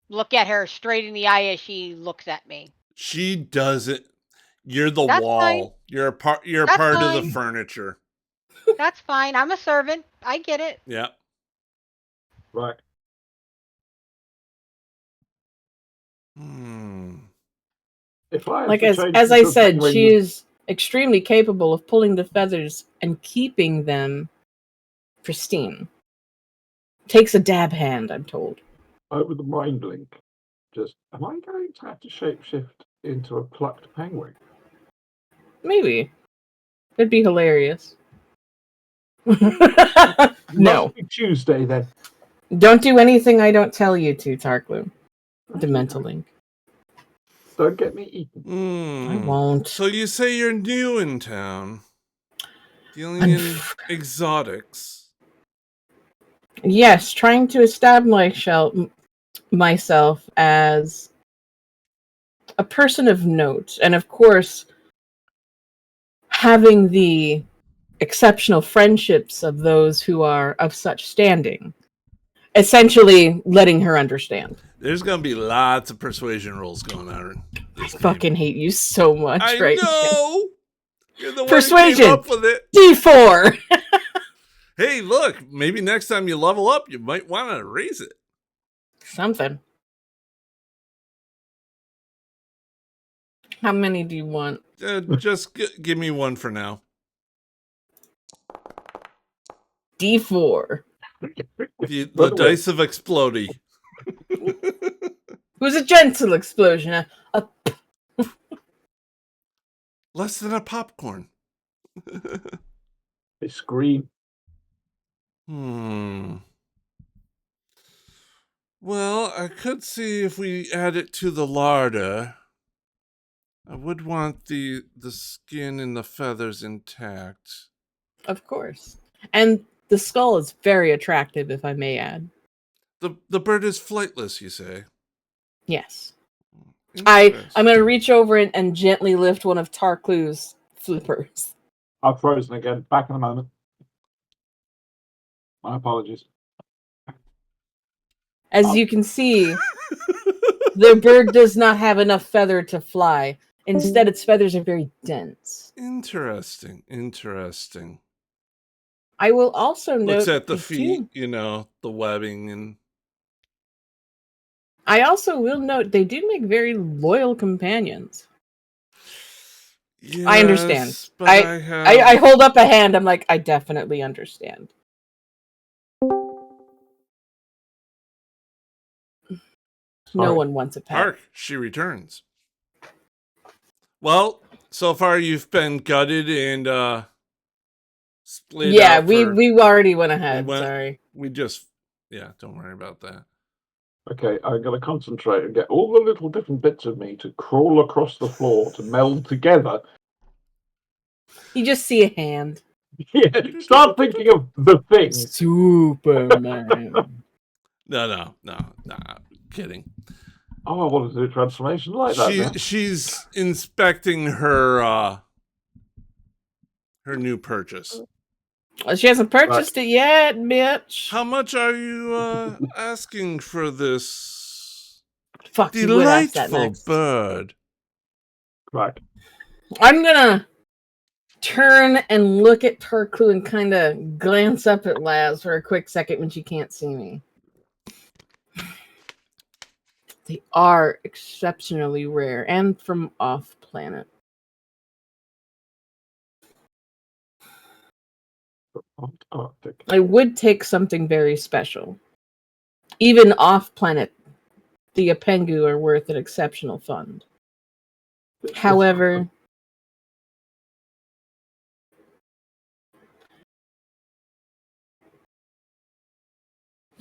look at her straight in the eye as she looks at me. She doesn't. You're the That's wall. fine. You're part of the furniture. That's fine. I'm a servant. I get it. Yeah. Right. Like as I said, she is extremely capable of pulling the feathers and keeping them pristine. Takes a dab hand, I'm told. Over the mind link, am I going to have to shapeshift into a plucked penguin? Maybe. It'd be hilarious. No. Tuesday then. Don't do anything I don't tell you to, Tarklu. The mental link. Don't get me eaten. I won't. So you say you're new in town, dealing in exotics. Yes, trying to establish myself as a person of note, and of course, having the exceptional friendships of those who are of such standing. Essentially, letting her understand. There's gonna be lots of persuasion rolls going on. I fucking hate you so much, I know. You're the persuasion. One who came up with it. D4. Hey, look. Maybe next time you level up, you might want to raise it. Something. How many do you want? Just give me one for now. D4. The dice of exploding. It was a gentle explosion. Less than a popcorn. They scream. Well, I could see if we add it to the larder. I would want the skin and the feathers intact. Of course. And the skull is very attractive, if I may add. The bird is flightless, you say? Yes. I'm going to reach over and gently lift one of Tarklu's flippers. I've frozen again. Back in a moment. My apologies. As you can see, the bird does not have enough feather to fly. Instead, its feathers are very dense. Interesting. I will also note... Looks at the feet, the webbing and... I also will note they do make very loyal companions. Yes, I understand. But I hold up a hand. I'm like, I definitely understand. No one wants a pet. Hark, she returns. Well, so far you've been gutted and split. Yeah, we already went ahead. Sorry. Don't worry about that. Okay, I'm going to concentrate and get all the little different bits of me to crawl across the floor to meld together. You just see a hand. Yeah, start thinking of the thing. Superman. No, kidding. Oh, I want to do a transformation like that. Now. She's inspecting her new purchase. Well, she hasn't purchased it yet, bitch. How much are you asking for this Fuck, you would ask that delightful next. bird? Right. I'm gonna turn and look at Tarklu and kind of glance up at Laz for a quick second when she can't see me. They are exceptionally rare and from off planet. Arctic. I would take something very special. Even off planet, the Appenga are worth an exceptional fund. However,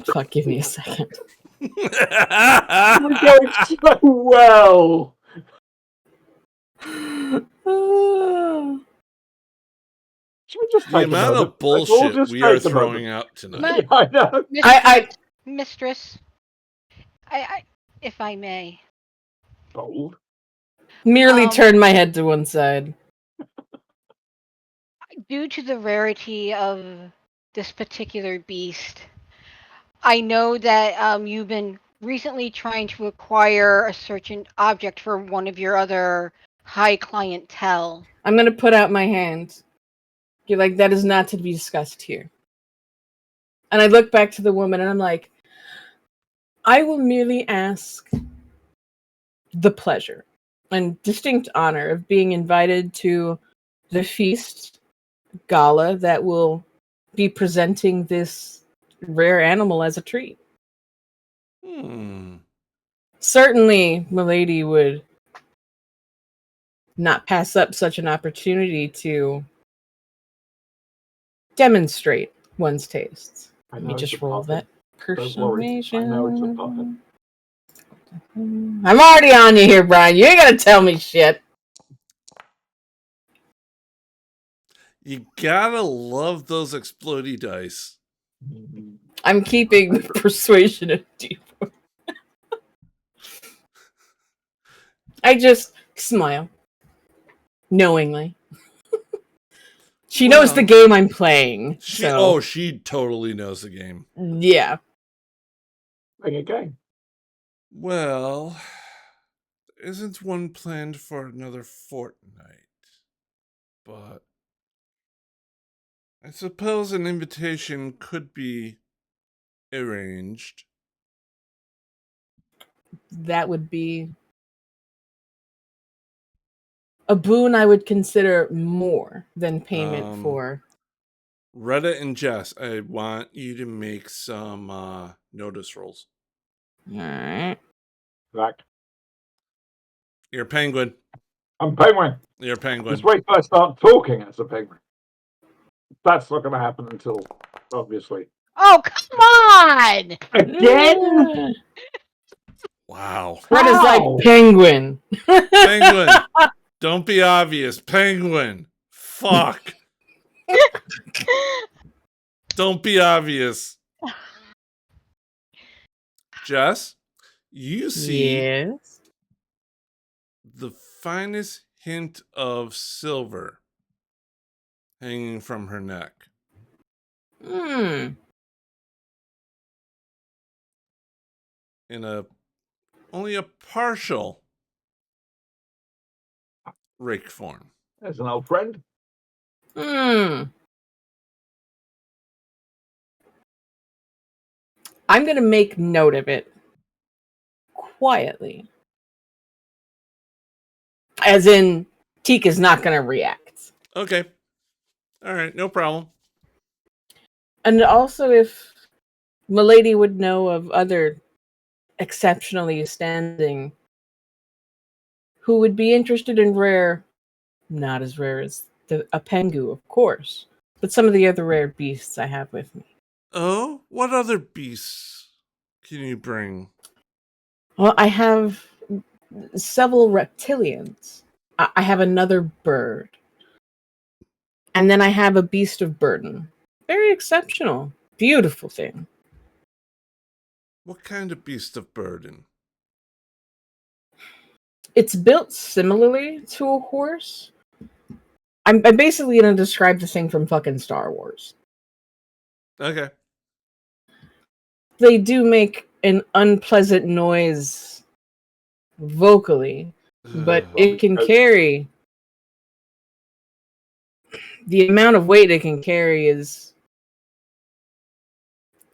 fuck, give me a second. We're going so well. Should we just The take amount of bullshit we are throwing out tonight. I know. Mistress, I, if I may. Bold. Merely turn my head to one side. Due to the rarity of this particular beast, I know that you've been recently trying to acquire a certain object for one of your other high clientele. I'm going to put out my hand. You're like, that is not to be discussed here. And I look back to the woman and I'm like, I will merely ask the pleasure and distinct honor of being invited to the feast gala that will be presenting this rare animal as a treat. Certainly, milady would not pass up such an opportunity to demonstrate one's tastes. Let me just roll that persuasion. I know it's a puppet. I'm already on you here, Brian. You ain't gotta tell me shit. You gotta love those explodey dice. I'm keeping the persuasion at D4. I just smile. Knowingly. She knows the game I'm playing. She totally knows the game. Yeah. Playing a game. Well, isn't one planned for another fortnight? But I suppose an invitation could be arranged. That would be a boon I would consider more than payment for. Retta and Jess, I want you to make some notice rolls. Alright. Right. You're a penguin. I'm penguin. You're a penguin. Just wait till I start talking as a penguin. That's not going to happen until, obviously. Oh, come on! Again? Wow. Retta's like, penguin. Penguin. Don't be obvious. Penguin. Fuck. Don't be obvious. Jess, you see the finest hint of silver hanging from her neck. In only a partial rake form. There's an old friend. I'm going to make note of it quietly. As in, Tika's not going to react. Okay. All right, no problem. And also, if milady would know of other exceptionally standing who would be interested in rare, not as rare as the Appenga, of course, but some of the other rare beasts I have with me. Oh, what other beasts can you bring? Well, I have several reptilians. I have another bird. And then I have a beast of burden. Very exceptional. Beautiful thing. What kind of beast of burden? it's built similarly to a horse. I'm basically going to describe the thing from fucking Star Wars. Okay. They do make an unpleasant noise vocally, but it can carry. The amount of weight it can carry is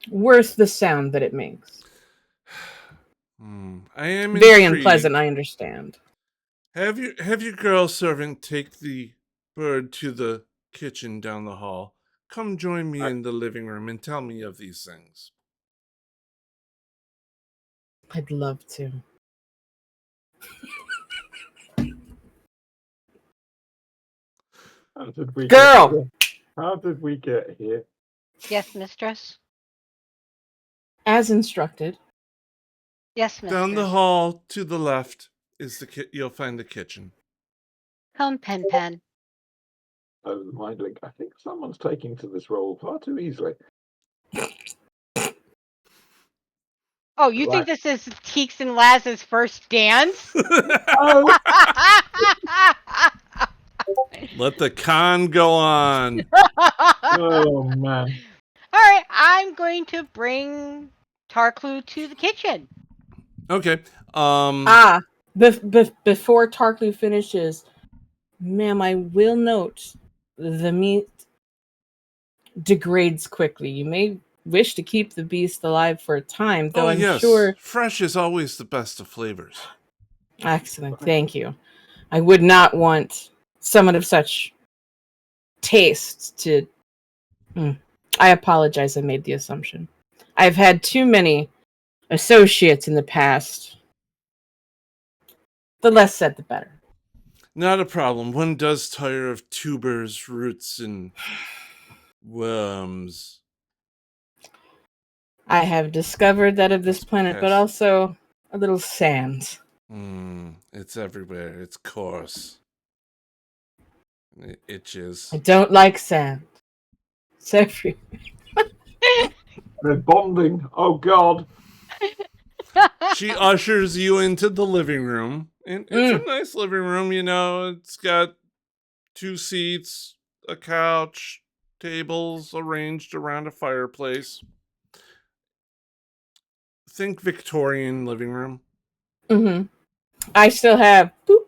worth the sound that it makes. I am very intrigued. Unpleasant, I understand. Have your girl servant take the bird to the kitchen down the hall. Come join me in the living room and tell me of these things. I'd love to. How did we Girl! Get here? How did we get here? Yes, mistress. As instructed. Yes, mistress. Down the hall to the left is you'll find the kitchen. Come, Pen. Oh, mind link. I think someone's taking to this role far too easily. Oh, you think this is Teeks and Laz's first dance? Oh. Let the con go on. Oh, man. All right, I'm going to bring Tarklu to the kitchen. Okay. Before Tarklu finishes, ma'am, I will note the meat degrades quickly. You may wish to keep the beast alive for a time, though I'm sure... Fresh is always the best of flavors. Excellent, thank you. I would not want someone of such taste to... I apologize, I made the assumption. I've had too many associates in the past. The less said, the better. Not a problem. One does tire of tubers, roots, and worms. I have discovered that of this planet, but also a little sand. It's everywhere. It's coarse. It itches. I don't like sand. It's everywhere. They're bonding. Oh, God. She ushers you into the living room. And it's a nice living room, you know. It's got 2 seats, a couch, tables arranged around a fireplace. Think Victorian living room. I still have boop.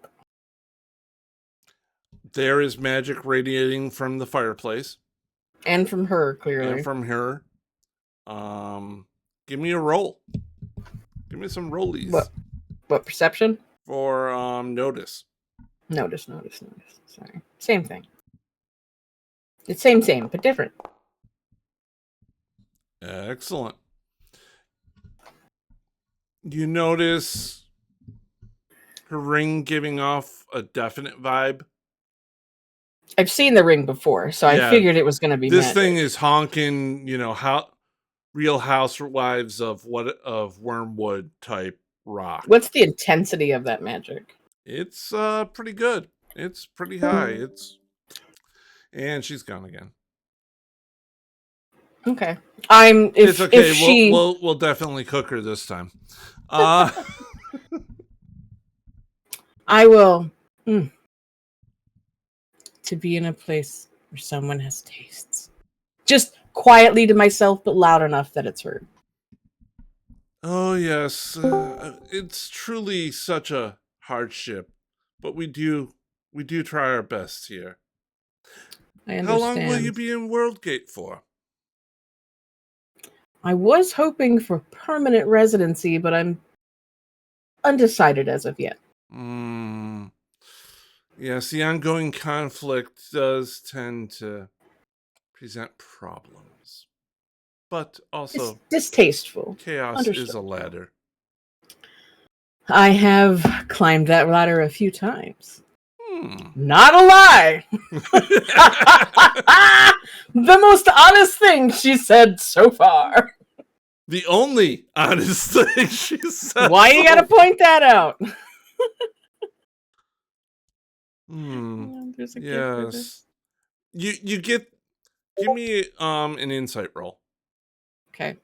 There is magic radiating from the fireplace. And from her, clearly. And from her. Give me a roll. Give me some rollies. What perception? For notice. Notice. Sorry. Same thing. It's same, but different. Excellent. You notice her ring giving off a definite vibe. I've seen the ring before, so I figured it was going to be this magic. Thing is honking, you know, how Real Housewives of Wormwood type rock. What's the intensity of that magic? It's pretty good. It's pretty high. And she's gone again. Okay. It's okay. We'll definitely cook her this time. I will to be in a place where someone has tastes. Just quietly to myself, but loud enough that it's heard. Oh, yes. It's truly such a hardship, but we do try our best here. I understand. How long will you be in Worldgate for? I was hoping for permanent residency, but I'm undecided as of yet. Yes, the ongoing conflict does tend to present problems, but also it's distasteful. Chaos is a ladder. I have climbed that ladder a few times. Not a lie. The most honest thing she said so far. The only honest thing she said. Why you gotta point that out? There's a gift for this. You give me an insight roll. Okay.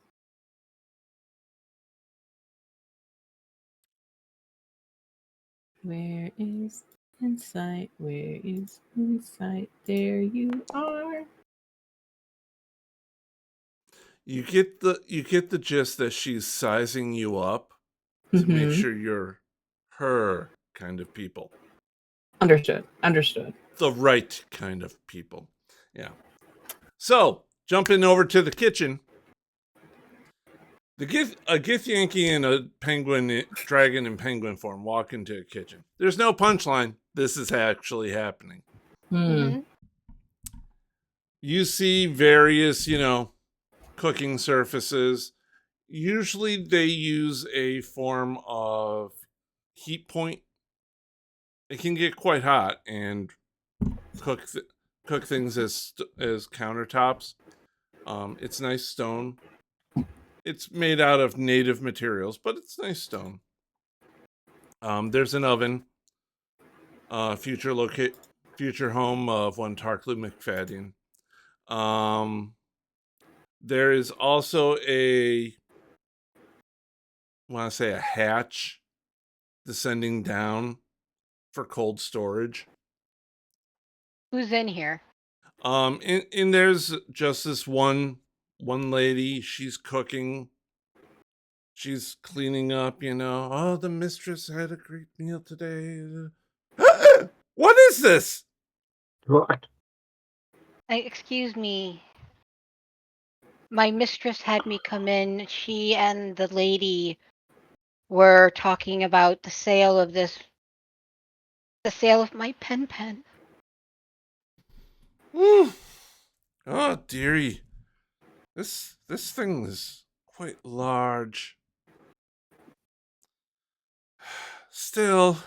Where is insight? Where is insight? There you are. You get the gist that she's sizing you up to make sure you're her kind of people. Understood. The right kind of people. Yeah. So, jumping over to the kitchen. A Githyanki and a penguin, dragon in penguin form walk into a kitchen. There's no punchline. This is actually happening. Mm-hmm. You see various, cooking surfaces. Usually they use a form of heat point. It can get quite hot and cook things as countertops. It's nice stone. It's made out of native materials, but it's nice stone. There's an oven. Future home of one Tarklu McFadden. There is also a hatch descending down for cold storage. Who's in here? And there's just this one lady. She's cooking. She's cleaning up, Oh, the mistress had a great meal today. What is this? Right. Excuse me. My mistress had me come in. She and the lady were talking about the sale of my pen. Oh, dearie. This thing is quite large. Still,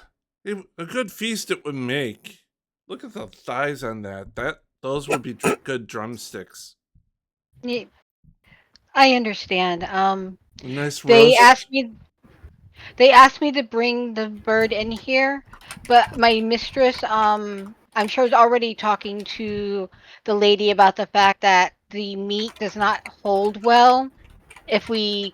a good feast it would make. Look at the thighs on that. Those would be good drumsticks. Yeah, I understand. Nice They roast. They asked me to bring the bird in here, but my mistress, I'm sure, is already talking to the lady about the fact that the meat does not hold well if we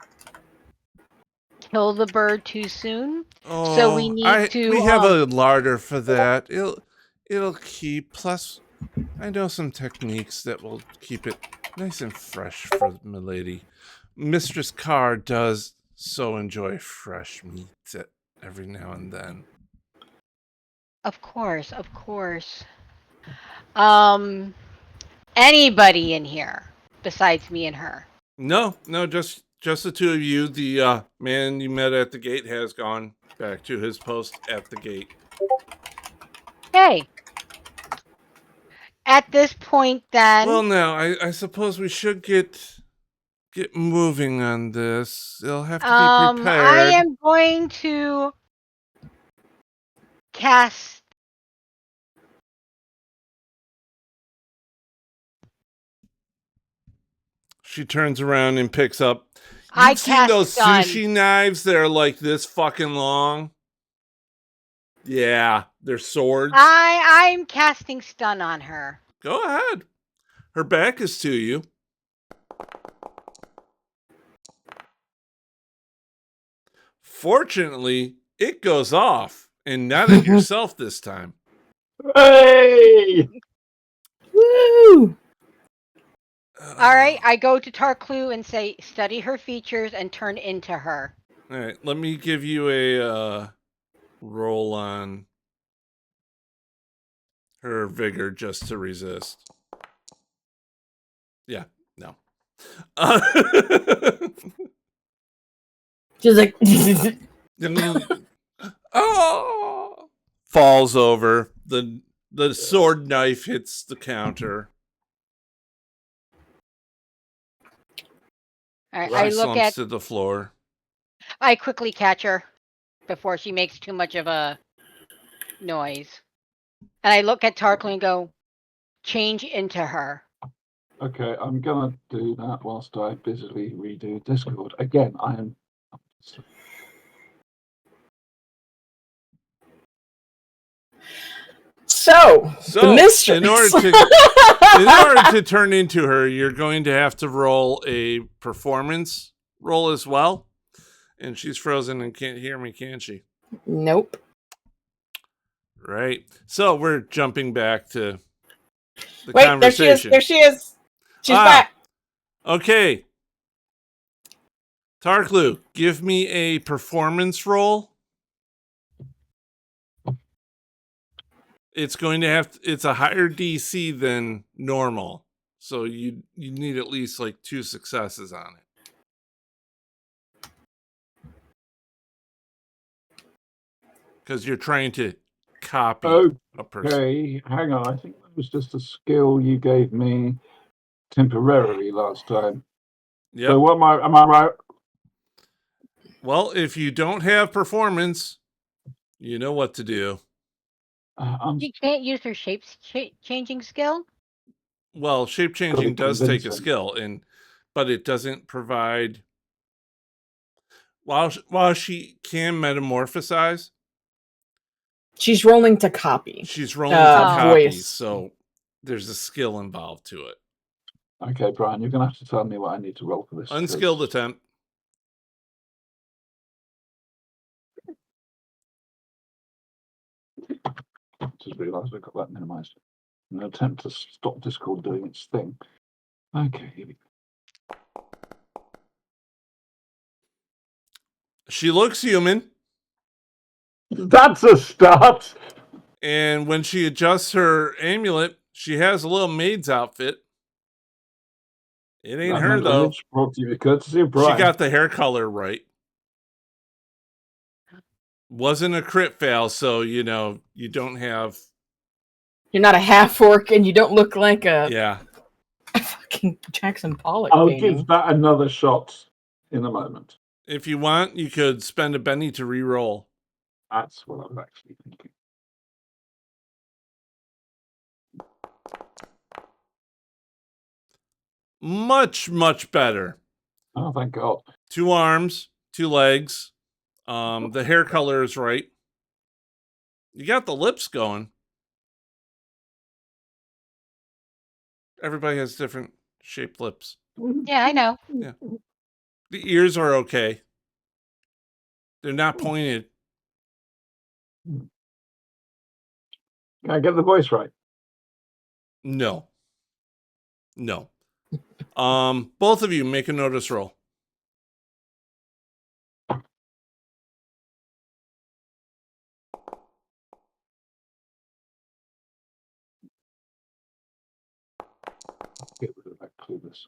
kill the bird too soon. Oh, so we need to. We have a larder for that. It'll keep. Plus, I know some techniques that will keep it nice and fresh for milady. Mistress Carr does so enjoy fresh meat every now and then. Of course. Anybody in here besides me and her? No, just the two of you. The man you met at the gate has gone back to his post at the gate. Hey. At this point, then. Well, now I suppose we should get moving on this. They'll have to be prepared. I am going to cast. She turns around and picks up. You've seen those sushi knives that are like this fucking long? Yeah, they're swords. I'm casting stun on her. Go ahead. Her back is to you. Fortunately, it goes off, and not at yourself this time. Hey! Woo! All right, I go to Tarklu and say, study her features and turn into her. All right, let me give you a roll on her vigor just to resist. Yeah, no. She's like, oh, falls over. The sword knife hits the counter. All right, I look at to the floor. I quickly catch her before she makes too much of a noise. And I look at Tarklu and go, change into her. Okay, I'm gonna do that whilst I busily redo Discord. Again, I am. So the mistress. in order to turn into her, you're going to have to roll a performance roll as well. And she's frozen and can't hear me, can she? Nope. Right. So we're jumping back to the Wait, conversation. There she is. She's back. Okay. Tarklu, give me a performance roll. It's going to it's a higher DC than normal. So you need at least like 2 successes on it. Because you're trying to copy a person. Okay, hang on. I think that was just a skill you gave me temporarily last time. Yep. So what am I right? Well, if you don't have performance, you know what to do. You can't use her changing skill? Well, shape changing does take a skill, but it doesn't provide. While she can metamorphosize, she's rolling to copy. She's rolling to copy, voice. So there's a skill involved to it. Okay, Brian, you're going to have to tell me what I need to roll for this. Unskilled attempt. Just realised we've got that minimised. An attempt to stop Discord doing its thing. Okay, here we go. She looks human. That's a start. And when she adjusts her amulet, she has a little maid's outfit. It ain't her, though. Brought to you courtesy of Brian. She got the hair color right. Wasn't a crit fail, so, you don't have... You're not a half-orc, and you don't look like a fucking Jackson Pollock I'll painting. give that another shot in a moment. If you want, you could spend a Benny to re-roll. That's what I was actually thinking. Much, much better. Oh, thank God. 2 arms, 2 legs. The hair color is right. You got the lips going. Everybody has different shaped lips. Yeah, I know. Yeah. The ears are okay. They're not pointed. Can I get the voice right? No. Both of you make a notice roll. Get rid of that clueless.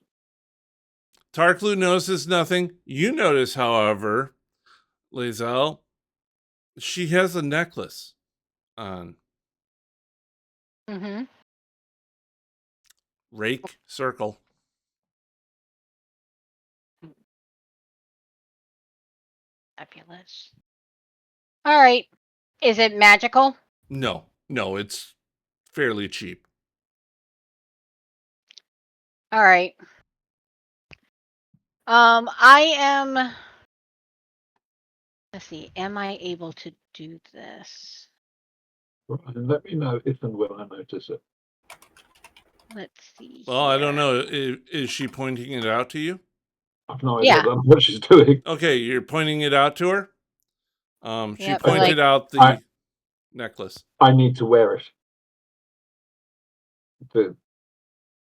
Tarklu notices nothing. You notice, however, Lae'zel, she has a necklace on. Mm-hmm. Rake circle. Fabulous. All right. Is it magical? No, it's fairly cheap. All right. I am. Let's see. Am I able to do this? Brian, let me know if and when I notice it. Let's see. Well, I don't know. Is she pointing it out to you? I've no idea what she's doing. Okay, you're pointing it out to her? She Yep, pointed out the necklace. I need to wear it.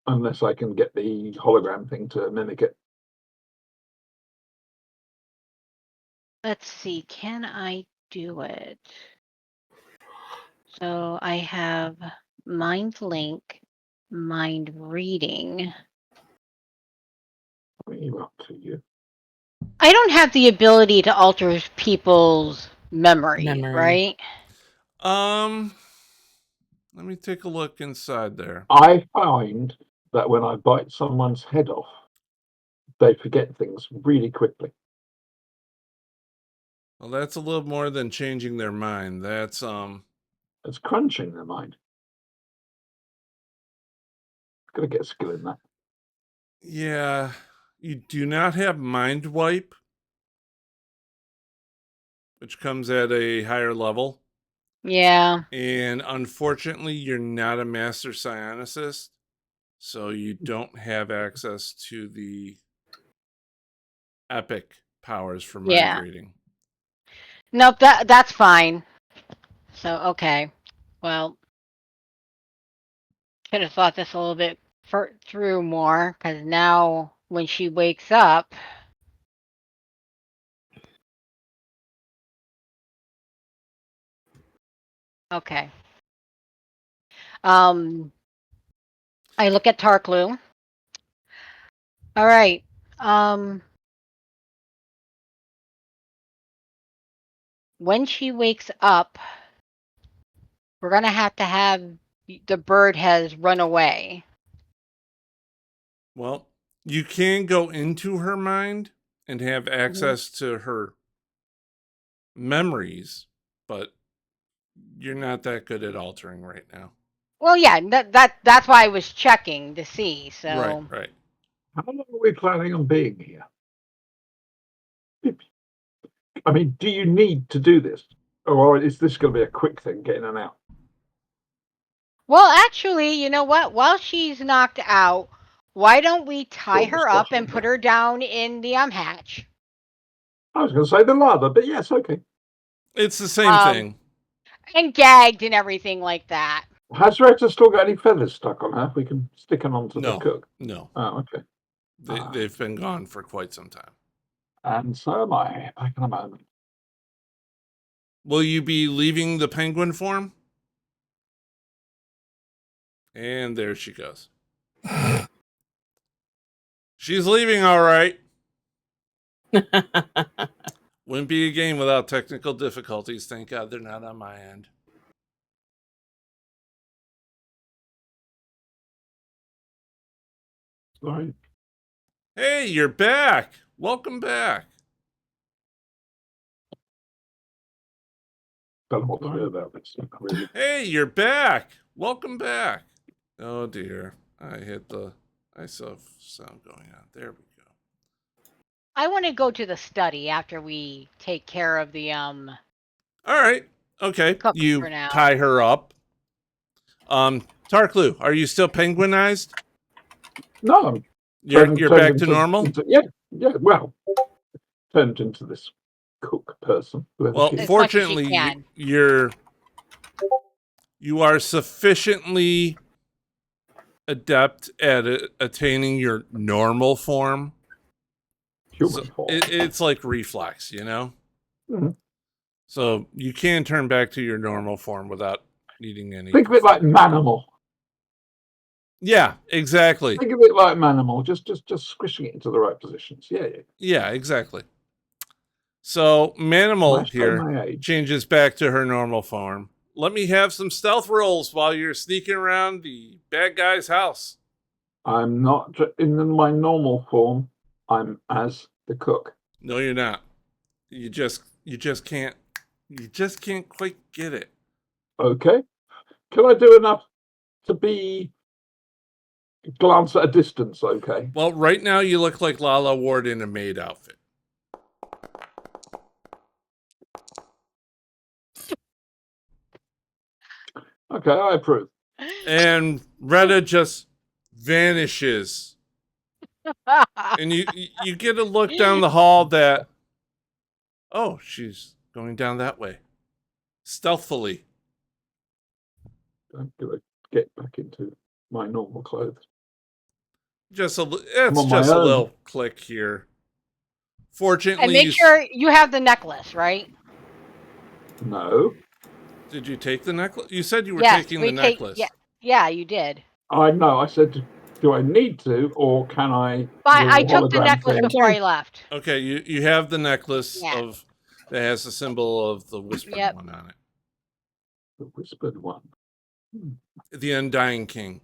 Unless I can get the hologram thing to mimic it. Let's see. Can I do it? So I have mind link, mind reading. What are you up to, you? I don't have the ability to alter people's memory. Right? Let me take a look inside there. I find that when I bite someone's head off, they forget things really quickly. Well, that's a little more than changing their mind. That's It's crunching their mind. Gotta get a skill in that. Yeah. You do not have mind wipe, which comes at a higher level. Yeah. And unfortunately, you're not a master psionicist, so you don't have access to the epic powers for mind reading. Nope, that's fine. So, okay. Well, could have thought this a little bit through more, because now when she wakes up, okay. I look at Tarklu. All right. When she wakes up, we're gonna have to have the bird has run away. Well, you can go into her mind and have access to her memories, but you're not that good at altering right now. Well, yeah, that's why I was checking to see. So Right. How long are we planning on being here? I mean, do you need to do this? Or is this going to be a quick thing, getting in and out? Well, actually, you know what? While she's knocked out, why don't we tie her up and put her down in the hatch? I was going to say the lava, but yes, okay. It's the same thing. And gagged and everything like that. Has Retta still got any feathers stuck on her? We can stick them onto the cook. No. Oh, okay. They've been gone for quite some time. And so am I. Back in a moment. Will you be leaving the penguin form? And there she goes. She's leaving, all right. Wouldn't be a game without technical difficulties. Thank God they're not on my end. Sorry. Hey, you're back. Welcome back. Don't know what to do about this. Really. Hey, you're back. Welcome back. Oh dear. I saw sound going on. There we go. I want to go to the study after we take care of the All right. Okay. cook You for now. tie her up. Tarklu, are you still penguinized? No, You're back to normal? Yeah, well, turned into this cook person. Well, fortunately, you are sufficiently adept at attaining your normal form. Human form. It's like reflex, you know? Mm-hmm. So you can turn back to your normal form without needing any. Think of it like Manimal. Yeah, exactly. Think of it like Manimal, just squishing it into the right positions. Yeah, exactly. So Manimal here changes back to her normal form. Let me have some stealth rolls while you're sneaking around the bad guy's house. I'm not in my normal form. I'm as the cook. No, you're not. You just can't quite get it. Okay. Can I do enough to be glance at a distance? Okay. Well, right now you look like Lala Ward in a maid outfit. Okay, I approve. And Retta just vanishes. And you get a look down the hall that, oh, she's going down that way. Stealthily. I'm going to get back into my normal clothes. It's just a little click here. Fortunately, and make sure you have the necklace, right? No. Did you take the necklace? You said you were taking the necklace. Yeah, you did. I know. I said, do I need to, or can I? I took the necklace before I left. Okay, you have the necklace that has the symbol of the whispered one on it. The whispered one. The Undying King.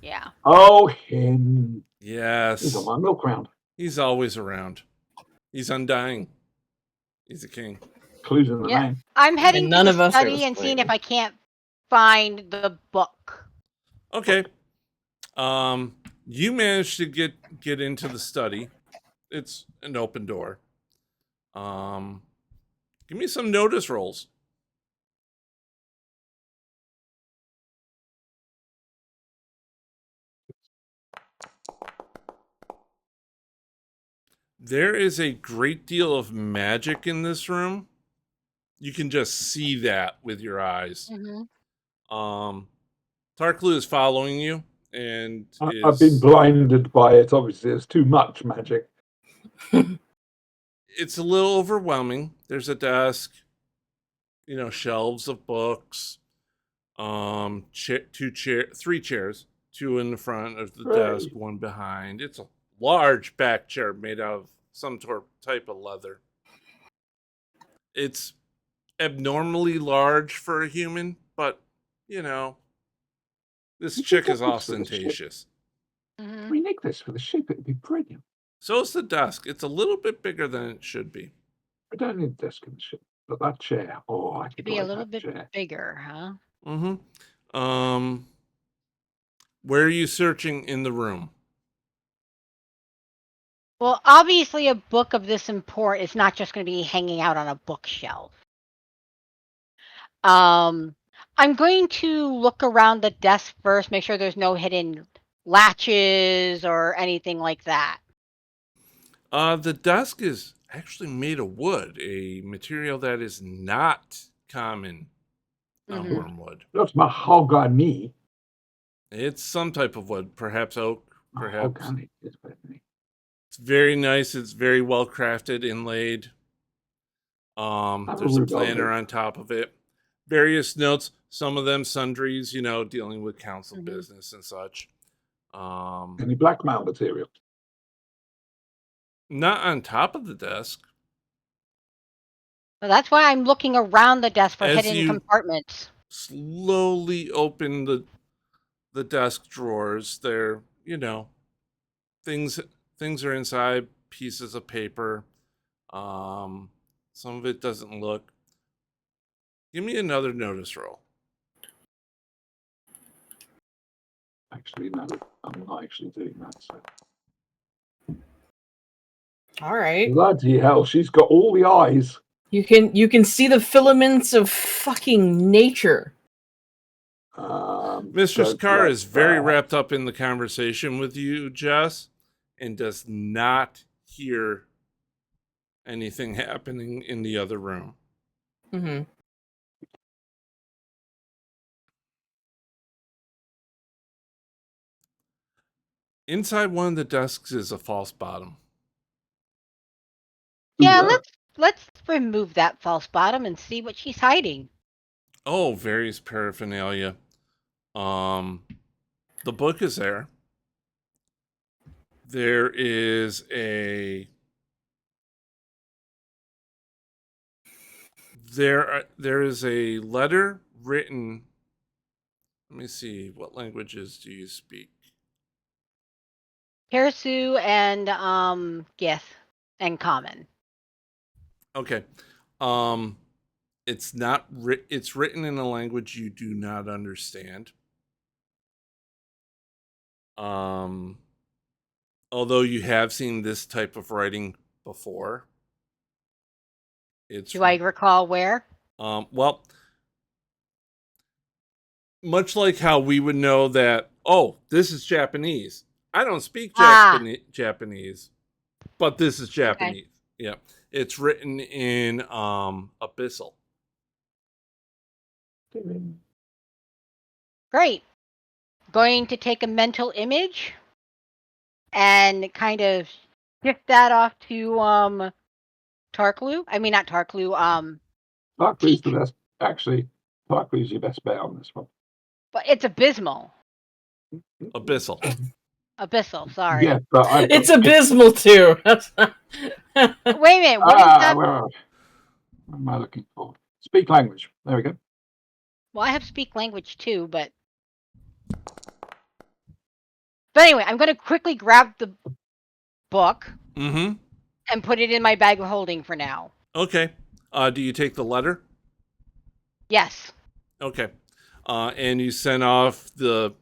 Yeah. Oh, him. Yes. He's on my milk round. He's always around. He's undying. He's a king. Clues in the name. I'm heading to the study and seeing if I can't find the book. Okay. You managed to get into the study. It's an open door. Give me some notice rolls. There is a great deal of magic in this room. You can just see that with your eyes. Mm-hmm. Tarklu is following you, and I've been blinded by it. Obviously, it's too much magic. It's a little overwhelming. There's a desk, shelves of books, three chairs, two in the front of the desk, one behind. It's a large back chair made out of some type of leather. It's abnormally large for a human, but this chick is ostentatious. Can we make this for the ship? It'd be brilliant. So is the desk. It's a little bit bigger than it should be. I don't need a desk in the ship, but that chair. Oh, I could be a little bit bigger, huh? Where are you searching in the room? Well, obviously, a book of this import is not just going to be hanging out on a bookshelf. I'm going to look around the desk first, make sure there's no hidden latches or anything like that. The desk is actually made of wood, a material that is not common on Wormwood. That's mahogany. It's some type of wood, perhaps oak, perhaps. Mahogany. It's very nice. It's very well crafted, inlaid. There's a planner on top of it. Various notes, some of them sundries, dealing with council business and such. Any blackmail material? Not on top of the desk. Well, that's why I'm looking around the desk for hidden compartments. Slowly open the desk drawers. They're, things are inside, pieces of paper. Some of it doesn't look. Give me another notice roll. Actually, no, I'm not actually doing that. So. All right. Bloody hell, she's got all the eyes. You can see the filaments of fucking nature. Mistress Carr is very wrapped up in the conversation with you, Jess, and does not hear anything happening in the other room. Mm-hmm. Inside one of the desks is a false bottom. Yeah, let's remove that false bottom and see what she's hiding. Oh, various paraphernalia. The book is there. There is a letter written. Let me see. What languages do you speak? Kersu and Gith and Common. Okay. It's not it's written in a language you do not understand. Although you have seen this type of writing before. Do I recall where? Well, much like how we would know that, this is Japanese. I don't speak Japanese, but this is Japanese. Okay. Yeah. It's written in Abyssal. Great. Going to take a mental image and kind of shift that off to Tarklu. I mean, not Tarklu. Tarklu's the best. Actually, Tarklu's your best bet on this one. But it's abysmal. Abyssal. Abyssal, sorry. Yeah, but it's abysmal too. Wait a minute. What is that? What am I looking for? Speak language. There we go. Well, I have speak language too, but anyway, I'm going to quickly grab the book and put it in my bag of holding for now. Okay. Do you take the letter? Yes. Okay. And you send off the,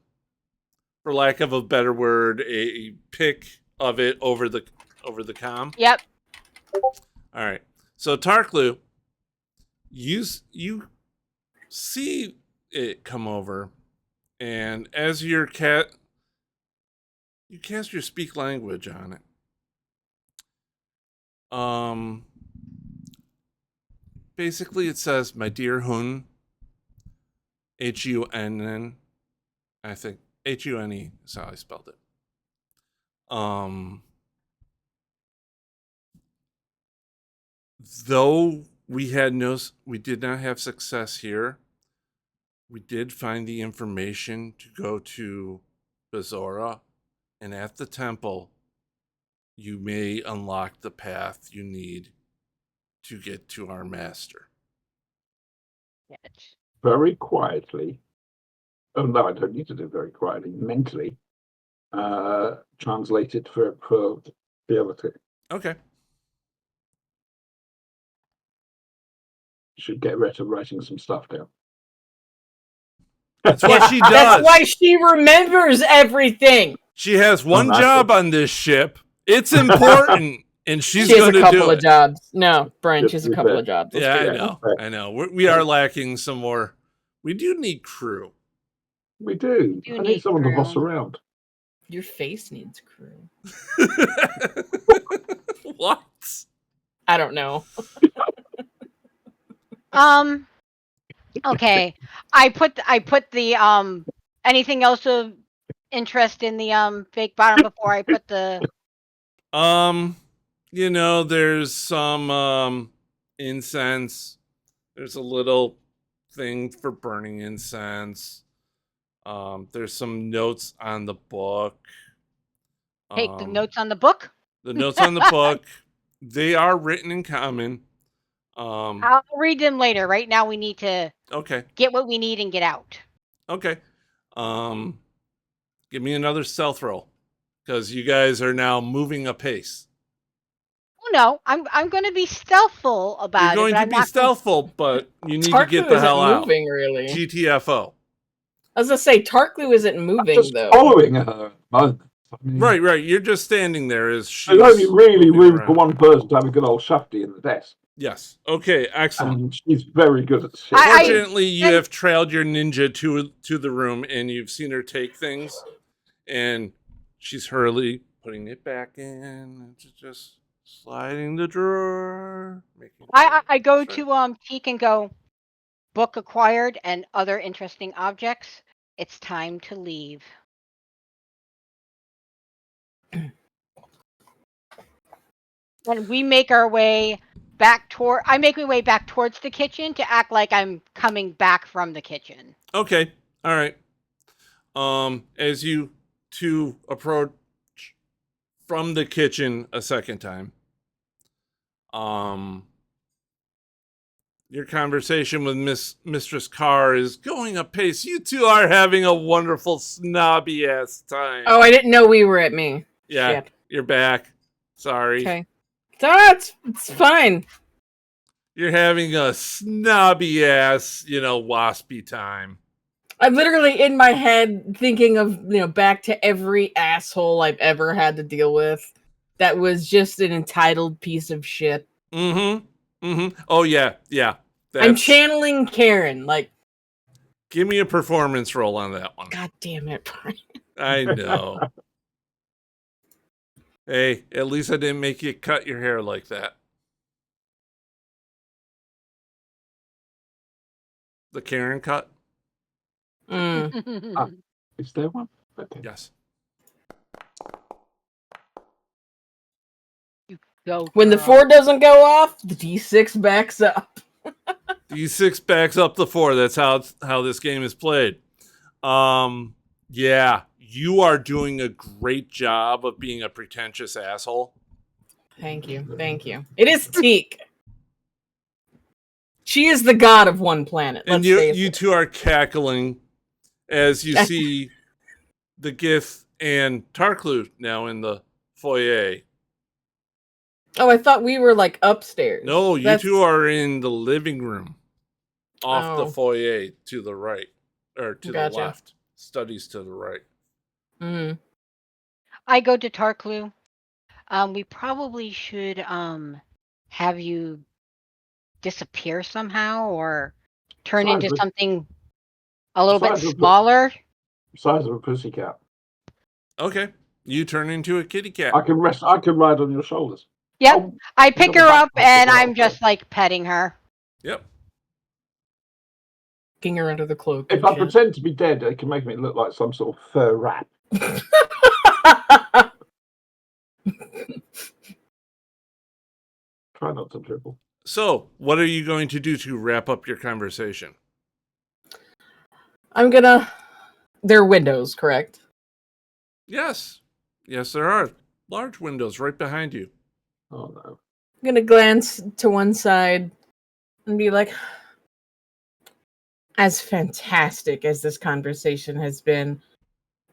for lack of a better word, a pic of it over the comm? Yep. All right. So Tarklu, you see it come over, and as you cast your speak language on it. Basically it says, "My dear Hun, Hunn, I think Hune is how I spelled it. Though we did not have success here, we did find the information to go to Bezora, and at the temple, you may unlock the path you need to get to our master. Yes. Very quietly. Oh no, I don't need to do very quietly. Mentally, translate it for the other two. Okay. Should get rid of writing some stuff down. That's what she does. That's why she remembers everything. She has one job on this ship. It's important, and she's going to do it. She has a couple of jobs. No, Brian, she has a couple of jobs. Yeah, I know. We are lacking some more. We do need crew. We do. I need someone to boss around. Your face needs crew. What? I don't know. Okay. I put the anything else of interest in the fake bottom before I put the there's some incense. There's a little thing for burning incense. There's some notes on the book. Hey, the notes on the book? The notes on the book, they are written in common. I'll read them later. Right now we need to get what we need and get out. Okay. Give me another stealth roll, because you guys are now moving apace. Oh no, I'm going to be stealthful about You're it. going to be stealthful, but you need to get the hell out. Moving, really. GTFO. I was going to say, Tarklu isn't moving, just though. Following her. Right. You're just standing there as she's There's only really room around. for one person to have a good old shafty in the desk. Yes. Okay, excellent. And she's very good at shit. Fortunately, you have trailed your ninja to the room, and you've seen her take things, and she's hurriedly putting it back in, and just sliding the drawer. I go to Teak and go, book acquired and other interesting objects. It's time to leave. And we make our way I make my way back towards the kitchen to act like I'm coming back from the kitchen. Okay. All right. As you two approach from the kitchen a second time, your conversation with Mistress Carr is going apace. You two are having a wonderful snobby ass time. Oh, I didn't know we were at me. Yeah, Shit. You're back. Sorry. Okay. It's fine. You're having a snobby ass, waspy time. I'm literally in my head thinking of, back to every asshole I've ever had to deal with that was just an entitled piece of shit. Oh, yeah. I'm channeling Karen, Give me a performance roll on that one. God damn it, Brian. I know. Hey, at least I didn't make you cut your hair like that. The Karen cut? Is there one? Okay. Yes. When the 4 doesn't go off, the D6 backs up. D6 backs up the 4. That's how this game is played. Yeah, you are doing a great job of being a pretentious asshole. Thank you. It is Teak. She is the god of one planet. And you two are cackling as you see the Gith and Tarklu now in the foyer. Oh, I thought we were upstairs. No, you two are in the living room off the foyer to the right, or to the left. Studies to the right. I go to Tarklu. We probably should have you disappear somehow or turn into something a little bit smaller. Size of a pussycat. Okay. You turn into a kitty cat. I can ride on your shoulders. Yep. I pick her up and I'm just petting her. Yep. her under the cloak. If I pretend to be dead, they can make me look like some sort of fur rat. Try not to dribble. So, what are you going to do to wrap up your conversation? There are windows, correct? Yes. Yes, there are large windows right behind you. Oh, no. I'm gonna glance to one side and be like, as fantastic as this conversation has been,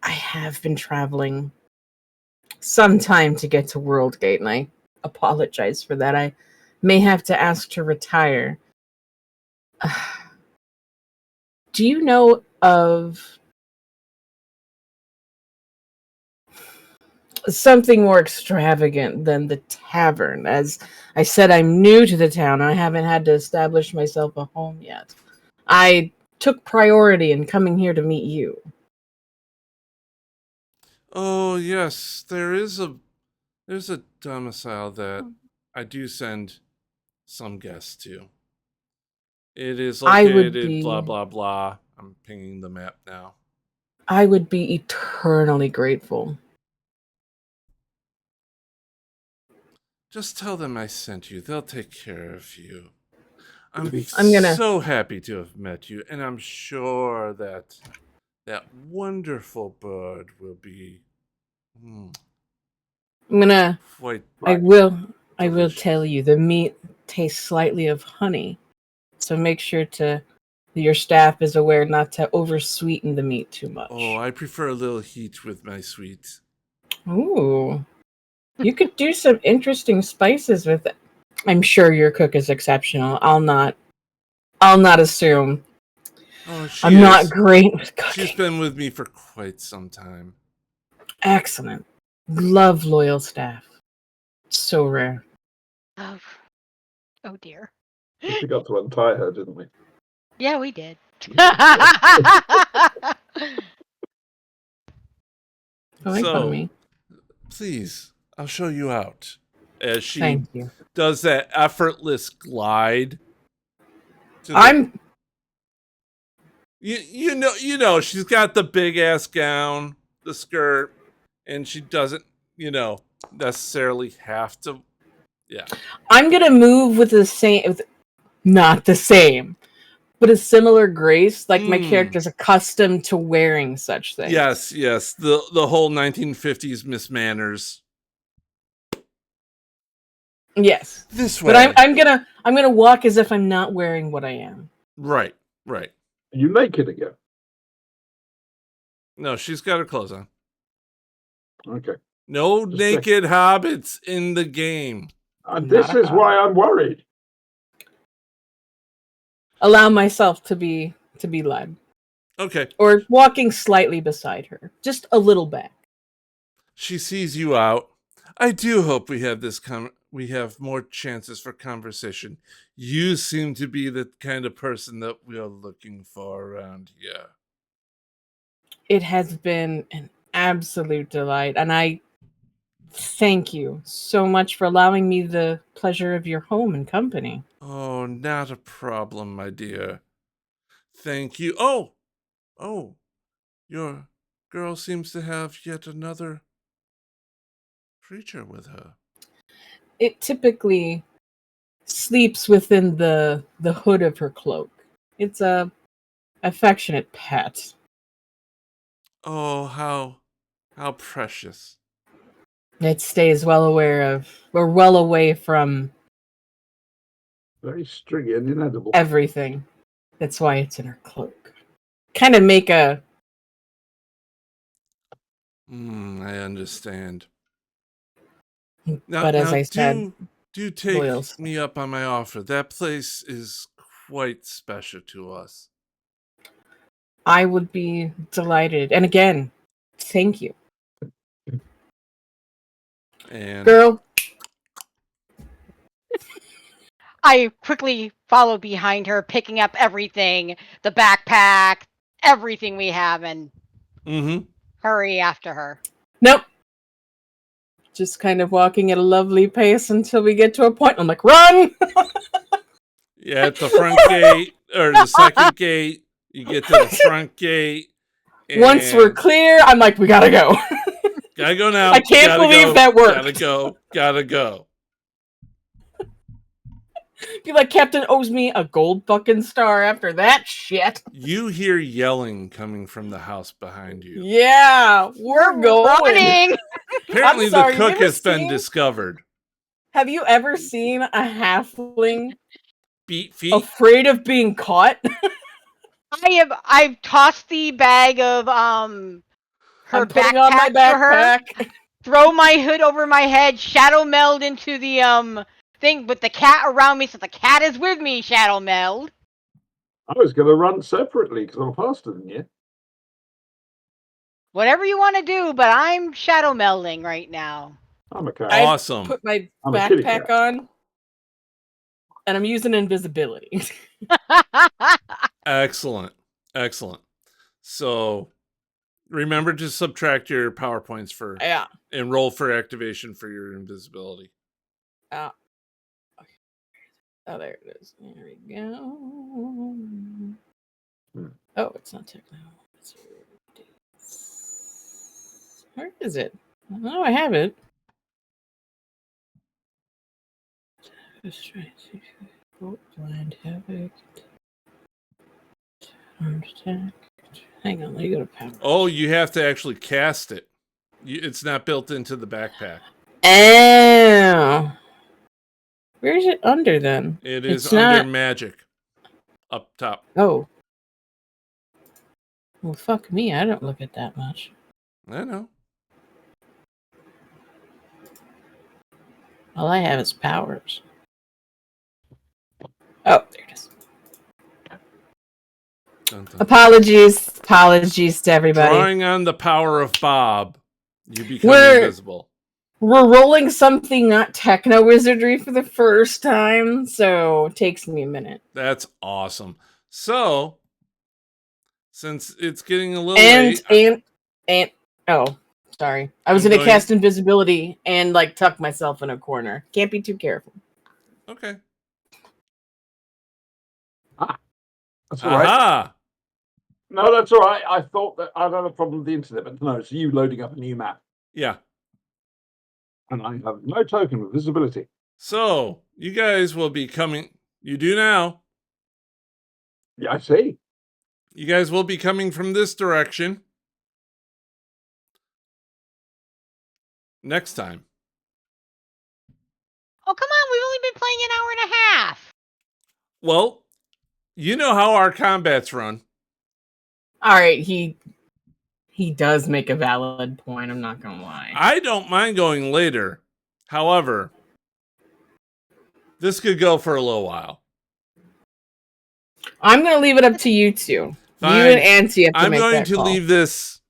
I have been traveling some time to get to Worldgate, and I apologize for that. I may have to ask to retire. Do you know of something more extravagant than the tavern? As I said, I'm new to the town. I haven't had to establish myself a home yet. I took priority in coming here to meet you. Oh, yes, there's a domicile that I do send some guests to. It is located blah blah blah. I'm pinging the map now. I would be eternally grateful. Just tell them I sent you. They'll take care of you. I'm so happy to have met you, and I'm sure that that wonderful bird will be. I will tell you, the meat tastes slightly of honey, so make sure your staff is aware not to oversweeten the meat too much. Oh, I prefer a little heat with my sweets. Ooh. You could do some interesting spices with it. I'm sure your cook is exceptional. I'll not assume. Oh, I'm not great with cooking. She's been with me for quite some time. Excellent. Love loyal staff. So rare. Oh dear. We forgot to untie her, didn't we? Yeah, we did. So, please, I'll show you out. As she Thank you. Does that effortless glide. You know, she's got the big ass gown, the skirt, and she doesn't, necessarily have to. Yeah. I'm gonna move with not the same, but a similar grace, like my character's accustomed to wearing such things. Yes. The whole 1950s Miss Manners. Yes. This way. But I'm gonna walk as if I'm not wearing what I am. Right. Are you naked again? No, she's got her clothes on. Okay. No naked hobbits in the game. This is why I'm worried. Allow myself to be led. Okay. Or walking slightly beside her. Just a little back. She sees you out. I do hope we have we have more chances for conversation. You seem to be the kind of person that we are looking for around here. It has been an absolute delight, and I thank you so much for allowing me the pleasure of your home and company. Oh, not a problem, my dear. Thank you. Oh, your girl seems to have yet another creature with her. It typically sleeps within the hood of her cloak. It's a affectionate pet. Oh, how precious. It stays well away from very stringy and inedible. Everything. That's why it's in her cloak. Kind of make a. I understand. But as I said, do take me up on my offer. That place is quite special to us. I would be delighted. And again, thank you. And girl. I quickly follow behind her, picking up everything, the backpack, everything we have, and hurry after her. Nope. Just kind of walking at a lovely pace until we get to a point. I'm like, run! Yeah, at the front gate, or the second gate, You get to the front gate. Once we're clear, I'm like, we gotta go. Gotta go now. I can't believe that worked. Gotta go. Be like, Captain owes me a gold fucking star after that shit. You hear yelling coming from the house behind you. Yeah, we're going. Running. Apparently, sorry, the cook has been discovered. Have you ever seen a halfling Beat feet. afraid of being caught? I've tossed the bag of her I'm putting backpack on my for her. backpack. Throw my hood over my head. Shadow meld into the thing with the cat around me, so the cat is with me. Shadow meld. I was going to run separately because I'm faster than you. Whatever you want to do, but I'm shadow melding right now. I'm okay. Awesome. Put my I'm a kitty backpack cat. on, and I'm using invisibility. Excellent. So remember to subtract your power points for and roll for activation for your invisibility. Oh, there it is. There we go. Oh, it's not techno. Where is it? Oh, I have it. Blind havoc. Hang on, let me go to power. Oh, you have to actually cast it. It's not built into the backpack. Oh. Where is it under then? It is It's under not... magic. Up top. Oh. Well, fuck me. I don't look at that much. I know. All I have is powers. Oh, there it is. Dun, dun. Apologies to everybody. Drawing on the power of Bob, you become invisible. We're rolling something not techno wizardry for the first time, so it takes me a minute. That's awesome. So, since it's getting a little late, and oh, sorry, I was gonna cast invisibility and like tuck myself in a corner. Can't be too careful. Okay. That's all right. No, that's all right. I thought that I'd had a problem with the internet, but no, it's you loading up a new map. Yeah. And I have no token of visibility. So, you guys will be coming. You do now. Yeah, I see. You guys will be coming from this direction. Next time. Oh, come on. We've only been playing an hour and a half. Well, you know how our combats run. All right, he does make a valid point. I'm not gonna lie. I don't mind going later. However, this could go for a little while. I'm gonna leave it up to you two. Fine. You and Auntie have to make that call. I'm going to leave this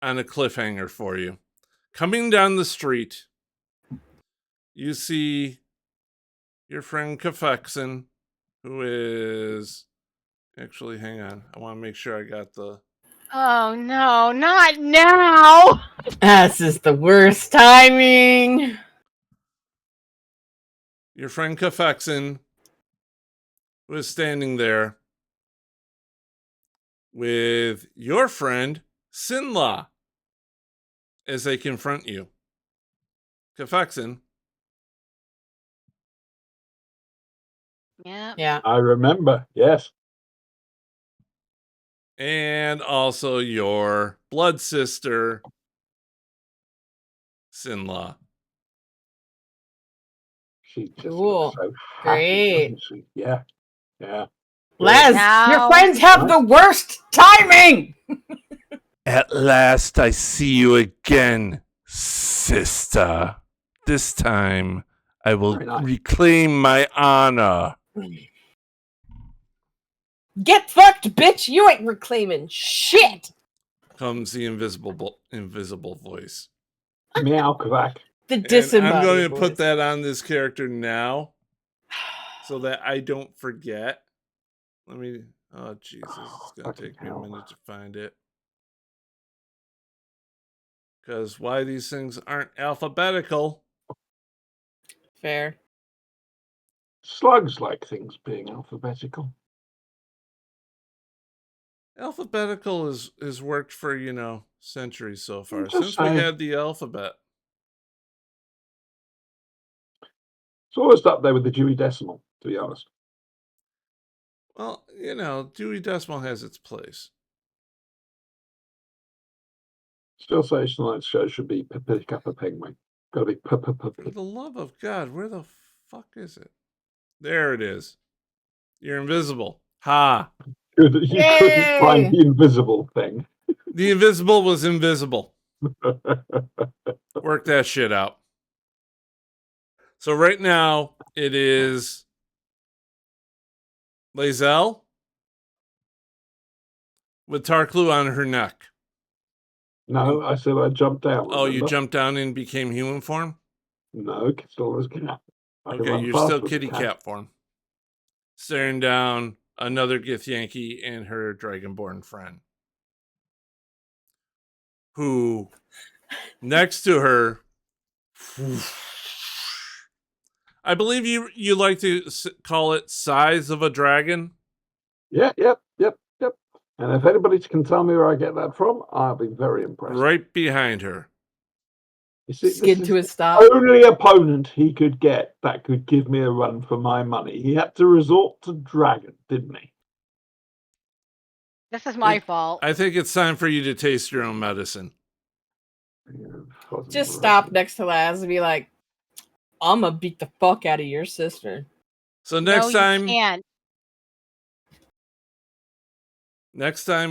on a cliffhanger for you. Coming down the street, you see your friend Kafexin, who is... Actually, hang on. I want to make sure I got the... Oh, no, not now. This is the worst timing. Your friend Kafexin was standing there with your friend Sinla as they confront you. Kafexin. Yeah. I remember, yes. And also your blood sister, Sinla. She just Cool. so Great. she? Yeah. Les, your friends have the worst timing. At last I see you again, sister. This time I will reclaim my honor. Get fucked, bitch! You ain't reclaiming shit. Comes the invisible voice. Meow, quack. The disembodied I'm going to voice. put that on this character now, so that I don't forget. Let me. Oh Jesus! It's going to take me a minute to find it. Because why these things aren't alphabetical? Fair. Slugs like things being alphabetical. Alphabetical has worked for, centuries so far. Just Since we saying. had the alphabet. It's always up there with the Dewey Decimal, to be honest. Well, Dewey Decimal has its place. Still say tonight's show should be Pick Up a Penguin. Gotta be For the love of God, where the fuck is it? There it is. You're invisible. Ha! You couldn't find the invisible thing. The invisible was invisible. Work that shit out. So right now, it is Lazelle with Tarklu on her neck. No, I said I jumped down. Oh, you jumped down and became human form? No, still as cat. Okay, you're still kitty cat form. Staring down another Githyanki and her dragonborn friend. Who, next to her, I believe you like to call it size of a dragon. Yep. And if anybody can tell me where I get that from, I'll be very impressed. Right behind her. You see, skid to a stop. Only opponent he could get that could give me a run for my money. He had to resort to dragon, didn't he? This is my fault. I think it's time for you to taste your own medicine. Just stop next to Laz and be like, I'm gonna beat the fuck out of your sister. So next time,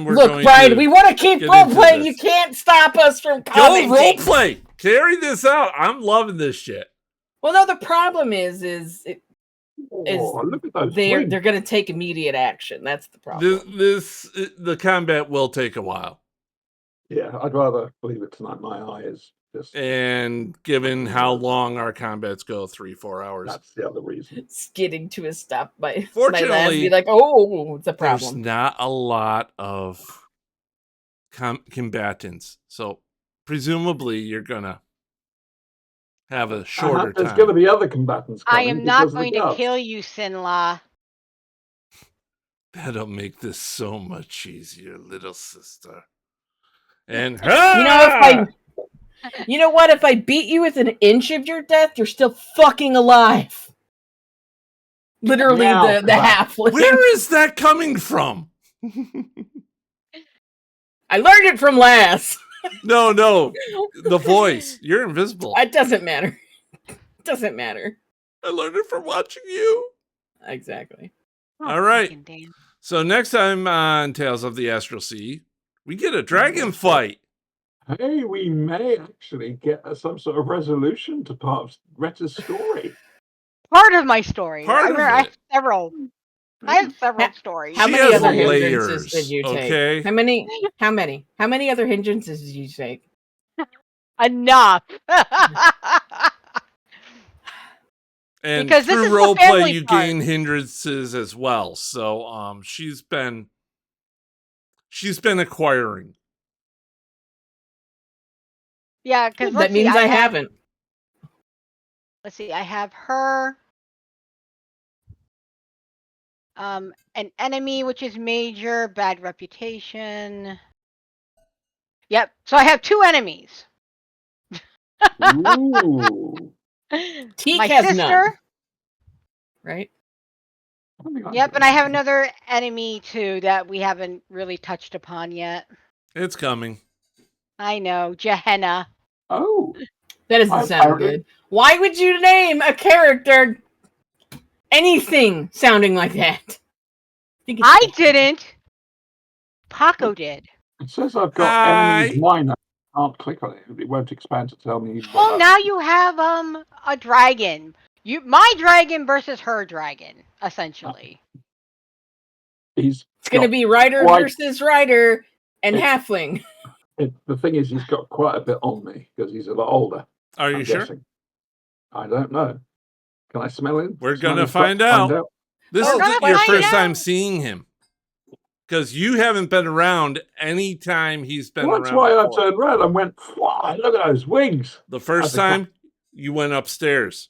we're look, going Brian, to we want to keep role playing. You can't stop us from commenting. Go role play. Carry this out. I'm loving this shit. Well, no, the problem is look at those they're going to take immediate action. That's the problem. The combat will take a while. Yeah, I'd rather leave it tonight. My eye is just. And given how long our combats go, 3-4 hours. That's the other reason. Skidding to a stop by Fortunately, be like, oh, it's a problem. There's not a lot of combatants, so presumably you're gonna have a shorter time. There's going to be other combatants coming. I am not going to kill you, Sinla. That'll make this so much easier, little sister. And you know what? If I beat you with an inch of your death, you're still fucking alive. Literally, the halfling. Where is that coming from? I learned it from Lass. No, the voice. You're invisible. It doesn't matter. Doesn't matter. I learned it from watching you. Exactly. All right. So next time on Tales of the Astral Sea, we get a dragon fight. Hey, we may actually get some sort of resolution to part of Retta's story. Part of my story. I have several. I have several stories. How many other hindrances did you take? Okay. How many? How many other hindrances did you take? Enough. And because through this is roleplay, you gain hindrances as well. So she's been acquiring. Yeah, because that means I haven't. Let's see, I have her. An enemy, which is major, bad reputation. Yep. So I have 2 enemies. Ooh. Teak My has sister. none. Right? Yep, and I have another enemy too that we haven't really touched upon yet. It's coming. I know, Gehenna. Oh. That doesn't sound good. Why would you name a character anything sounding like that? I didn't. Paco did. It says I've got enemies minor. I can't click on it. It won't expand to tell me. Well, now you have a dragon. My dragon versus her dragon, essentially. It's going to be Rider versus Rider and Halfling. The thing is, he's got quite a bit on me because he's a lot older. Are you sure? Guessing. I don't know. Can I smell him? We're going to find out. This is your first time seeing him. Because you haven't been around any time he's been around. That's why I turned around and went, wow, look at those wings. The first time, you went upstairs.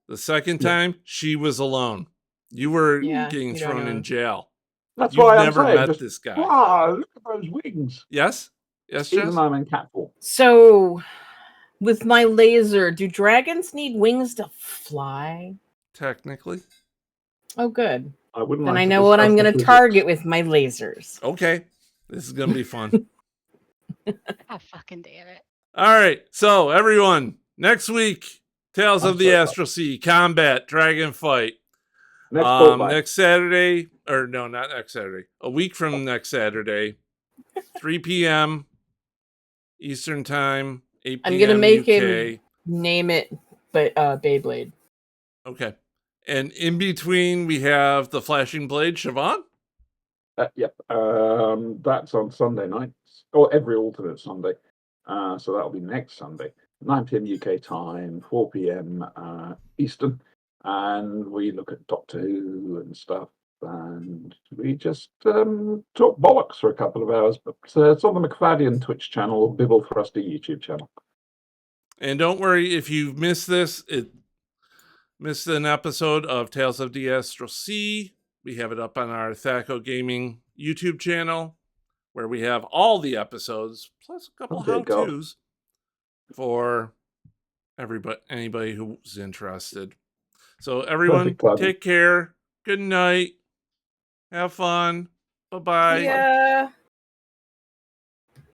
The second time, she was alone. You were getting thrown in jail. That's You've why I'm never saying, met just, this guy. wow, look at those wings. Yes? Yes, Even Jess? though I'm in cat form. So, with my laser, do dragons need wings to fly? Technically. Oh, good. I wouldn't Then like I to know what I'm discuss the going to physics. target with my lasers. Okay. This is going to be fun. Oh, fucking damn it. All right. So, everyone, next week, Tales I'm of the so Astral Sea, Combat, Dragon Fight. Next fortnight. Next Saturday, or no, not next Saturday, a week from next Saturday, 3 p.m. Eastern Time, 8 I'm going to p.m. make UK. him name it Beyblade. Okay. And in between, we have the Flashing Blade, Siobhan. Yep. That's on Sunday nights, or every alternate Sunday. So that'll be next Sunday, 9 p.m. UK time, 4 p.m. Eastern, and we look at Doctor Who and stuff, and we just talk bollocks for a couple of hours. But it's on the McFadden Twitch channel or Bibble Thrusty YouTube channel. And don't worry if you've missed this. Missed an episode of Tales of the Astral Sea. We have it up on our Thaco Gaming YouTube channel, where we have all the episodes plus a couple how-tos for anybody who's interested. So everyone, take care. Good night. Have fun. Bye-bye. Yeah.